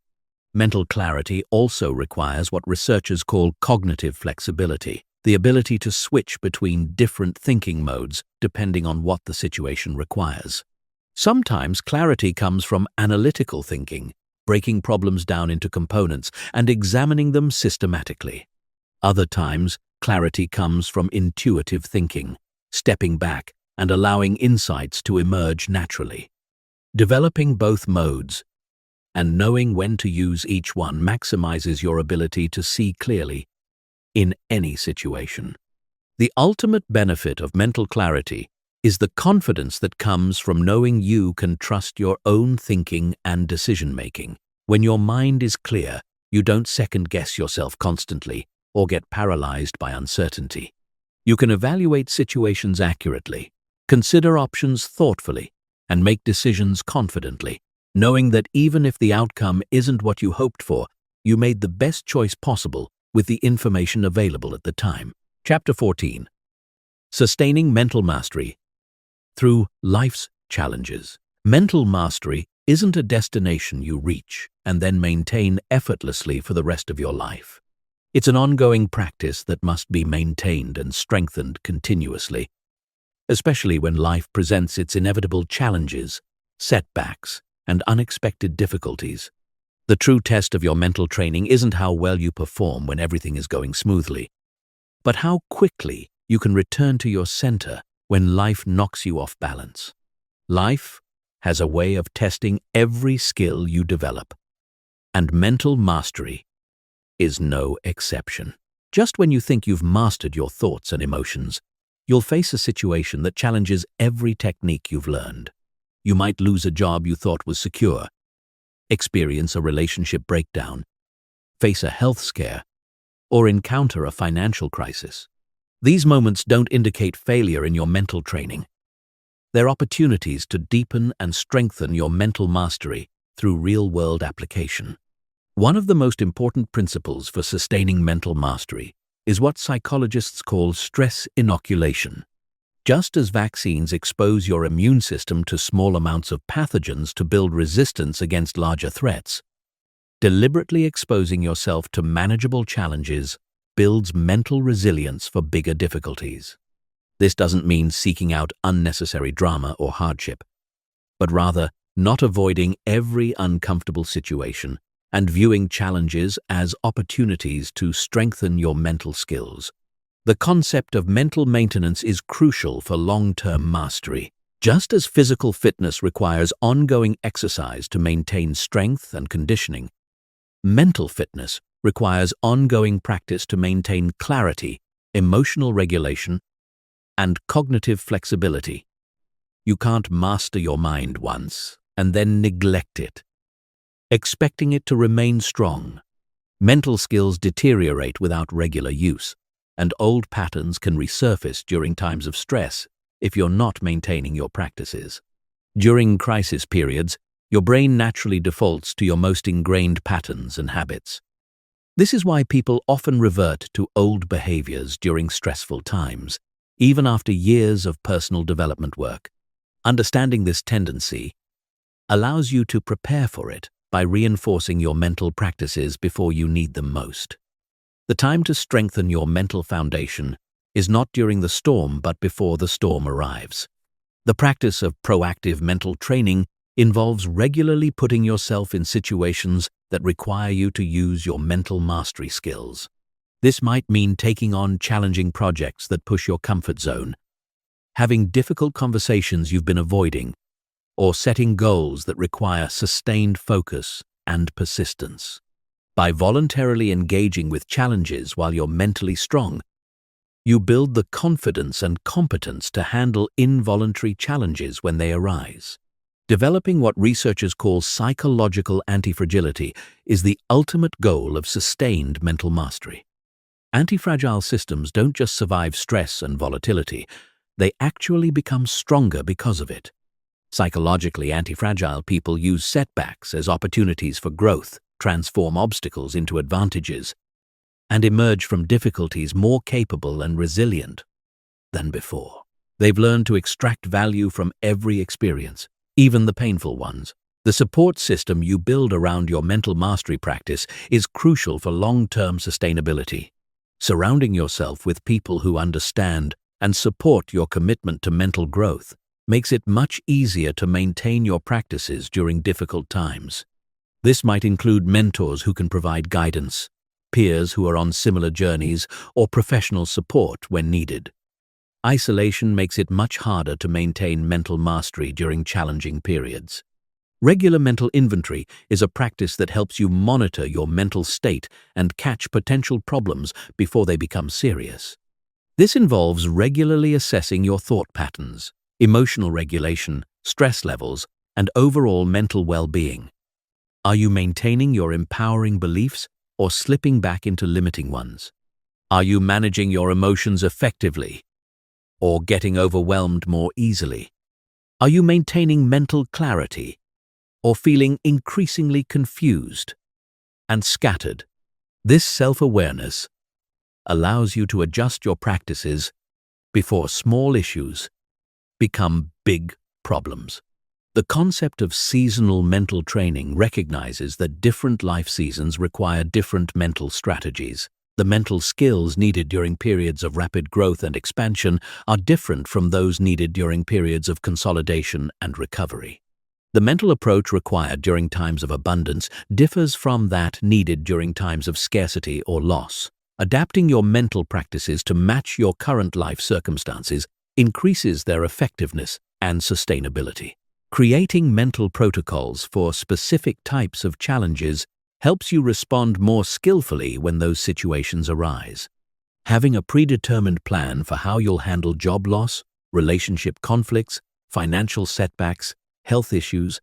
Mental clarity also requires what researchers call cognitive flexibility, the ability to switch between different thinking modes depending on what the situation requires. Sometimes clarity comes from analytical thinking, breaking problems down into components and examining them systematically. Other times, clarity comes from intuitive thinking, stepping back and allowing insights to emerge naturally. Developing both modes and knowing when to use each one maximizes your ability to see clearly in any situation. The ultimate benefit of mental clarity is the confidence that comes from knowing you can trust your own thinking and decision-making. When your mind is clear, you don't second-guess yourself constantly or get paralyzed by uncertainty. You can evaluate situations accurately, consider options thoughtfully, and make decisions confidently, knowing that even if the outcome isn't what you hoped for, you made the best choice possible with the information available at the time. Chapter 14. Sustaining Mental Mastery Through Life's Challenges. Mental mastery isn't a destination you reach and then maintain effortlessly for the rest of your life. It's an ongoing practice that must be maintained and strengthened continuously, especially when life presents its inevitable challenges, setbacks, and unexpected difficulties. The true test of your mental training isn't how well you perform when everything is going smoothly, but how quickly you can return to your center when life knocks you off balance. Life has a way of testing every skill you develop, and mental mastery is no exception. Just when you think you've mastered your thoughts and emotions, you'll face a situation that challenges every technique you've learned. You might lose a job you thought was secure, experience a relationship breakdown, face a health scare, or encounter a financial crisis. These moments don't indicate failure in your mental training. They're opportunities to deepen and strengthen your mental mastery through real-world application. One of the most important principles for sustaining mental mastery is what psychologists call stress inoculation. Just as vaccines expose your immune system to small amounts of pathogens to build resistance against larger threats, deliberately exposing yourself to manageable challenges builds mental resilience for bigger difficulties. This doesn't mean seeking out unnecessary drama or hardship, but rather not avoiding every uncomfortable situation and viewing challenges as opportunities to strengthen your mental skills. The concept of mental maintenance is crucial for long-term mastery. Just as physical fitness requires ongoing exercise to maintain strength and conditioning, mental fitness requires ongoing practice to maintain clarity, emotional regulation, and cognitive flexibility. You can't master your mind once and then neglect it, expecting it to remain strong. Mental skills deteriorate without regular use, and old patterns can resurface during times of stress if you're not maintaining your practices. During crisis periods, your brain naturally defaults to your most ingrained patterns and habits. This is why people often revert to old behaviors during stressful times, even after years of personal development work. Understanding this tendency allows you to prepare for it by reinforcing your mental practices before you need them most. The time to strengthen your mental foundation is not during the storm but before the storm arrives. The practice of proactive mental training involves regularly putting yourself in situations that require you to use your mental mastery skills. This might mean taking on challenging projects that push your comfort zone, having difficult conversations you've been avoiding, or setting goals that require sustained focus and persistence. By voluntarily engaging with challenges while you're mentally strong, you build the confidence and competence to handle involuntary challenges when they arise. Developing what researchers call psychological antifragility is the ultimate goal of sustained mental mastery. Antifragile systems don't just survive stress and volatility, they actually become stronger because of it. Psychologically antifragile people use setbacks as opportunities for growth, transform obstacles into advantages, and emerge from difficulties more capable and resilient than before. They've learned to extract value from every experience, even the painful ones. The support system you build around your mental mastery practice is crucial for long-term sustainability. Surrounding yourself with people who understand and support your commitment to mental growth makes it much easier to maintain your practices during difficult times. This might include mentors who can provide guidance, peers who are on similar journeys, or professional support when needed. Isolation makes it much harder to maintain mental mastery during challenging periods. Regular mental inventory is a practice that helps you monitor your mental state and catch potential problems before they become serious. This involves regularly assessing your thought patterns, emotional regulation, stress levels, and overall mental well-being. Are you maintaining your empowering beliefs or slipping back into limiting ones? Are you managing your emotions effectively or getting overwhelmed more easily? Are you maintaining mental clarity or feeling increasingly confused and scattered? This self-awareness allows you to adjust your practices before small issues become big problems. The concept of seasonal mental training recognizes that different life seasons require different mental strategies. The mental skills needed during periods of rapid growth and expansion are different from those needed during periods of consolidation and recovery. The mental approach required during times of abundance differs from that needed during times of scarcity or loss. Adapting your mental practices to match your current life circumstances increases their effectiveness and sustainability. Creating mental protocols for specific types of challenges helps you respond more skillfully when those situations arise. Having a predetermined plan for how you'll handle job loss, relationship conflicts, financial setbacks, health issues,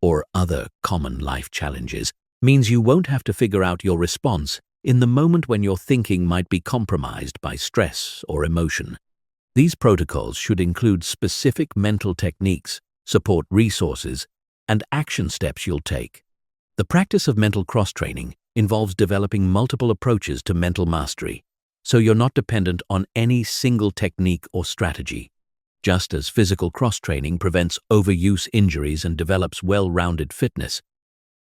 or other common life challenges means you won't have to figure out your response in the moment when your thinking might be compromised by stress or emotion. These protocols should include specific mental techniques, support resources, and action steps you'll take. The practice of mental cross-training involves developing multiple approaches to mental mastery, so you're not dependent on any single technique or strategy. Just as physical cross-training prevents overuse injuries and develops well-rounded fitness,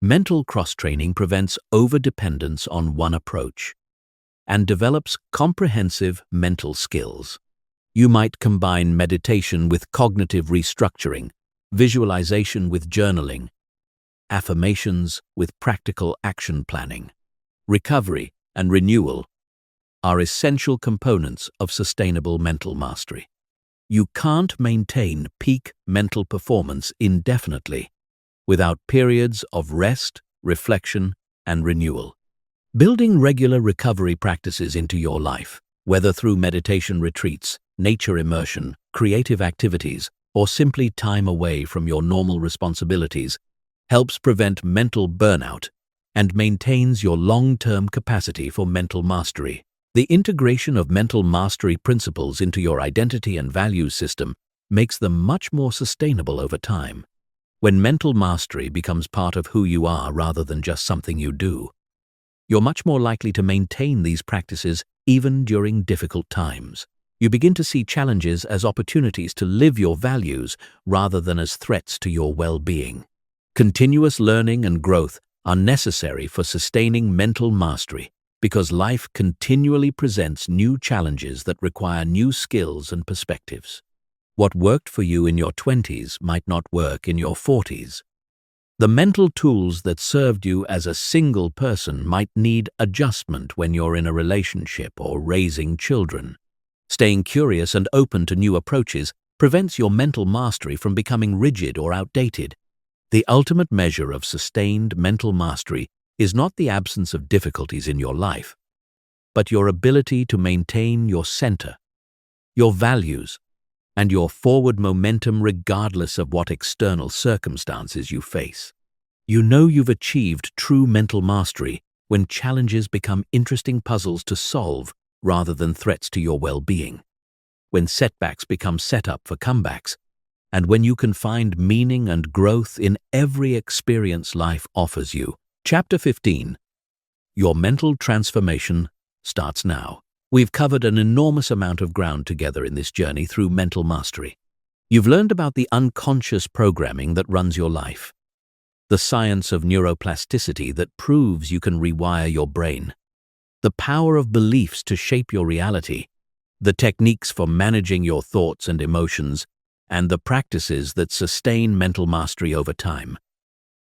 mental cross-training prevents overdependence on one approach and develops comprehensive mental skills. You might combine meditation with cognitive restructuring, visualization with journaling, affirmations with practical action planning. Recovery and renewal are essential components of sustainable mental mastery. You can't maintain peak mental performance indefinitely without periods of rest, reflection, and renewal. Building regular recovery practices into your life, whether through meditation retreats, nature immersion, creative activities, or simply time away from your normal responsibilities, helps prevent mental burnout and maintains your long-term capacity for mental mastery. The integration of mental mastery principles into your identity and values system makes them much more sustainable over time. When mental mastery becomes part of who you are rather than just something you do, you're much more likely to maintain these practices even during difficult times. You begin to see challenges as opportunities to live your values rather than as threats to your well-being. Continuous learning and growth are necessary for sustaining mental mastery because life continually presents new challenges that require new skills and perspectives. What worked for you in your 20s might not work in your 40s. The mental tools that served you as a single person might need adjustment when you're in a relationship or raising children. Staying curious and open to new approaches prevents your mental mastery from becoming rigid or outdated. The ultimate measure of sustained mental mastery is not the absence of difficulties in your life, but your ability to maintain your center, your values, and your forward momentum regardless of what external circumstances you face. You know you've achieved true mental mastery when challenges become interesting puzzles to solve rather than threats to your well-being, when setbacks become set up for comebacks, and when you can find meaning and growth in every experience life offers you. Chapter 15. Your mental transformation starts now. We've covered an enormous amount of ground together in this journey through mental mastery. You've learned about the unconscious programming that runs your life, the science of neuroplasticity that proves you can rewire your brain, the power of beliefs to shape your reality, the techniques for managing your thoughts and emotions, and the practices that sustain mental mastery over time.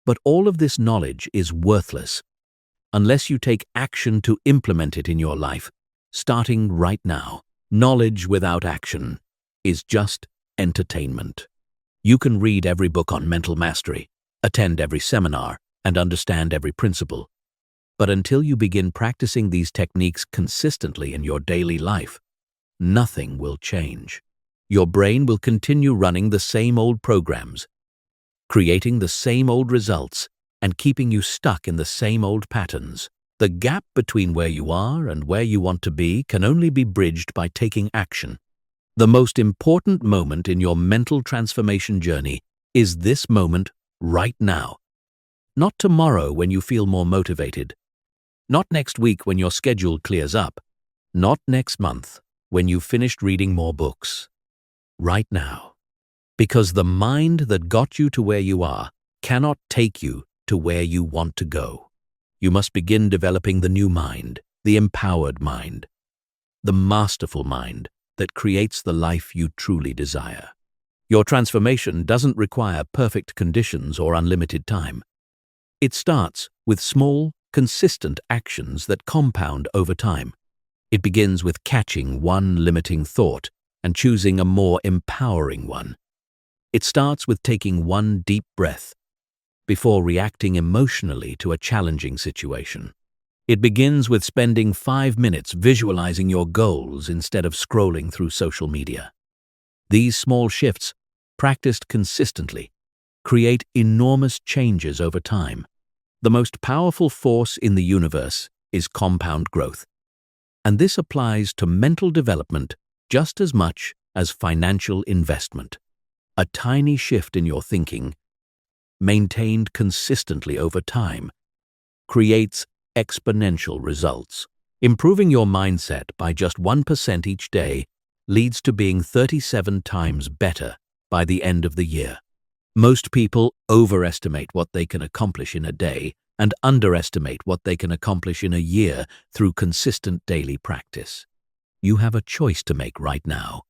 But all of this knowledge is worthless unless you take action to implement it in your life, starting right now. Knowledge without action is just entertainment. You can read every book on mental mastery, attend every seminar, and understand every principle. But until you begin practicing these techniques consistently in your daily life, nothing will change. Your brain will continue running the same old programs, creating the same old results, and keeping you stuck in the same old patterns. The gap between where you are and where you want to be can only be bridged by taking action. The most important moment in your mental transformation journey is this moment right now. Not tomorrow when you feel more motivated. Not next week when your schedule clears up. Not next month when you've finished reading more books. Right now. Because the mind that got you to where you are cannot take you to where you want to go. You must begin developing the new mind, the empowered mind, the masterful mind that creates the life you truly desire. Your transformation doesn't require perfect conditions or unlimited time. It starts with small, consistent actions that compound over time. It begins with catching one limiting thought and choosing a more empowering one. It starts with taking one deep breath before reacting emotionally to a challenging situation. It begins with spending 5 minutes visualizing your goals instead of scrolling through social media. These small shifts, practiced consistently, create enormous changes over time. The most powerful force in the universe is compound growth, and this applies to mental development just as much as financial investment. A tiny shift in your thinking, maintained consistently over time, creates exponential results. Improving your mindset by just 1% each day leads to being 37 times better by the end of the year. Most people overestimate what they can accomplish in a day and underestimate what they can accomplish in a year through consistent daily practice. You have a choice to make right now.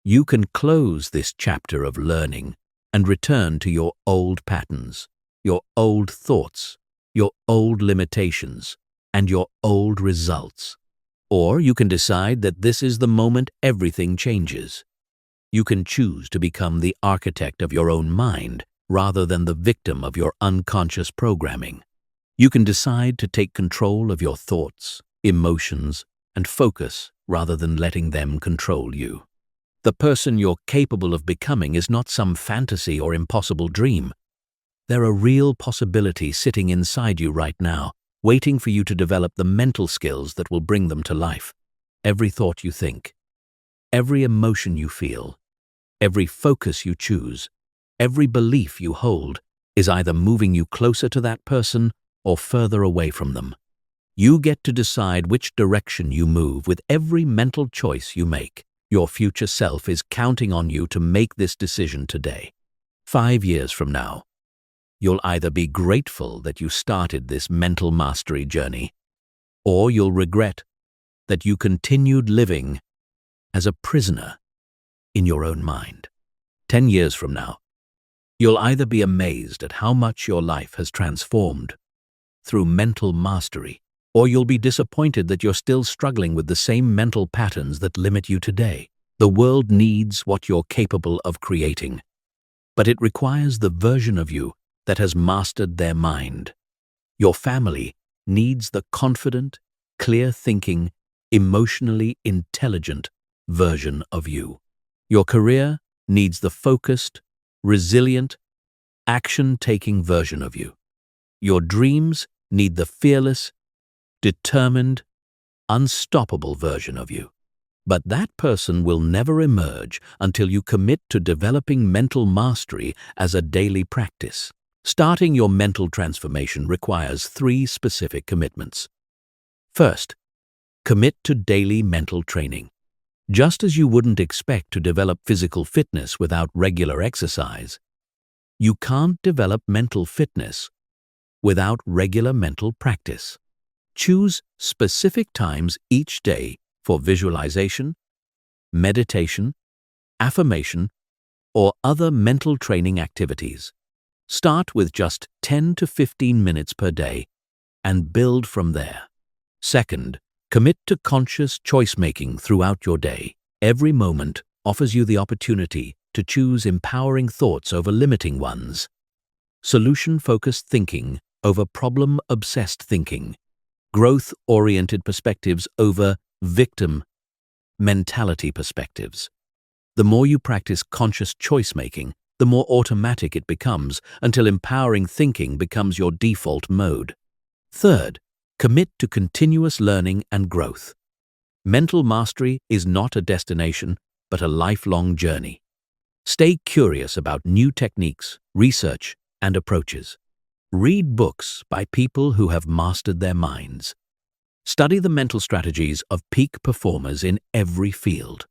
You can close this chapter of learning and return to your old patterns, your old thoughts, your old limitations, and your old results. Or you can decide that this is the moment everything changes. You can choose to become the architect of your own mind rather than the victim of your unconscious programming. You can decide to take control of your thoughts, emotions, and focus rather than letting them control you. The person you're capable of becoming is not some fantasy or impossible dream. They're a real possibility sitting inside you right now, waiting for you to develop the mental skills that will bring them to life. Every thought you think, every emotion you feel, every focus you choose, every belief you hold is either moving you closer to that person or further away from them. You get to decide which direction you move with every mental choice you make. Your future self is counting on you to make this decision today. 5 years from now, you'll either be grateful that you started this mental mastery journey, or you'll regret that you continued living as a prisoner in your own mind. 10 years from now, you'll either be amazed at how much your life has transformed through mental mastery, or you'll be disappointed that you're still struggling with the same mental patterns that limit you today. The world needs what you're capable of creating, but it requires the version of you that has mastered their mind. Your family needs the confident, clear-thinking, emotionally intelligent version of you. Your career needs the focused, resilient, action-taking version of you. Your dreams need the fearless, determined, unstoppable version of you. But that person will never emerge until you commit to developing mental mastery as a daily practice. Starting your mental transformation requires 3 specific commitments. First, commit to daily mental training. Just as you wouldn't expect to develop physical fitness without regular exercise, you can't develop mental fitness without regular mental practice. Choose specific times each day for visualization, meditation, affirmation, or other mental training activities. Start with just 10 to 15 minutes per day and build from there. Second, commit to conscious choice-making throughout your day. Every moment offers you the opportunity to choose empowering thoughts over limiting ones, solution-focused thinking over problem-obsessed thinking, growth-oriented perspectives over victim mentality perspectives. The more you practice conscious choice-making, the more automatic it becomes until empowering thinking becomes your default mode. Third, commit to continuous learning and growth. Mental mastery is not a destination, but a lifelong journey. Stay curious about new techniques, research, and approaches. Read books by people who have mastered their minds. Study the mental strategies of peak performers in every field.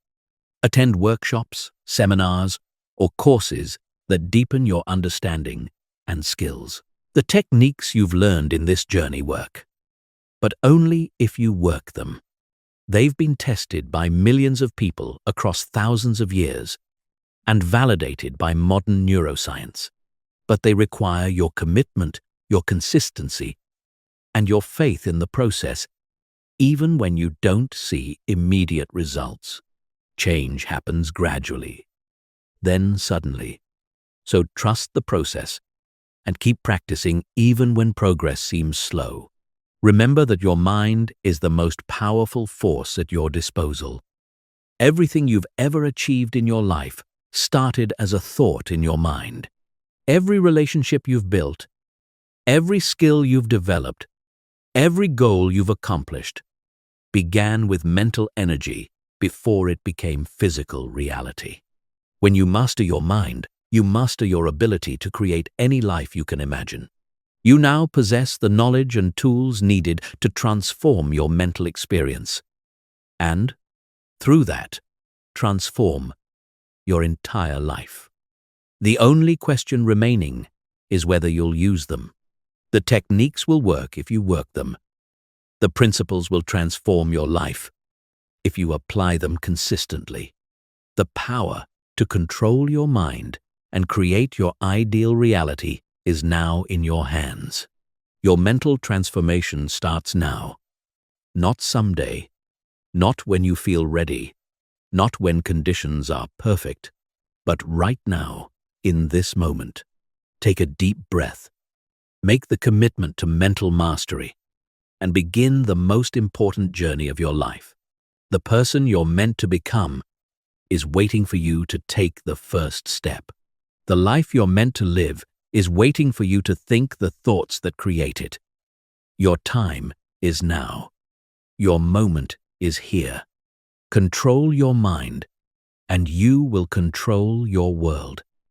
Attend workshops, seminars, or courses that deepen your understanding and skills. The techniques you've learned in this journey work, but only if you work them. They've been tested by millions of people across thousands of years and validated by modern neuroscience. But they require your commitment, your consistency, and your faith in the process, even when you don't see immediate results. Change happens gradually. Then suddenly, So trust the process and keep practicing even when progress seems slow. Remember that your mind is the most powerful force at your disposal. Everything you've ever achieved in your life started as a thought in your mind. Every relationship you've built, every skill you've developed, every goal you've accomplished began with mental energy before it became physical reality. When you master your mind, you master your ability to create any life you can imagine. You now possess the knowledge and tools needed to transform your mental experience. And, through that, transform your entire life. The only question remaining is whether you'll use them. The techniques will work if you work them. The principles will transform your life if you apply them consistently. The power to control your mind and create your ideal reality is now in your hands. Your mental transformation starts now. Not someday, not when you feel ready, not when conditions are perfect, but right now, in this moment. Take a deep breath. Make the commitment to mental mastery and begin the most important journey of your life. The person you're meant to become is waiting for you to take the first step. The life you're meant to live is waiting for you to think the thoughts that create it. Your time is now. Your moment is here. Control your mind, and you will control your world.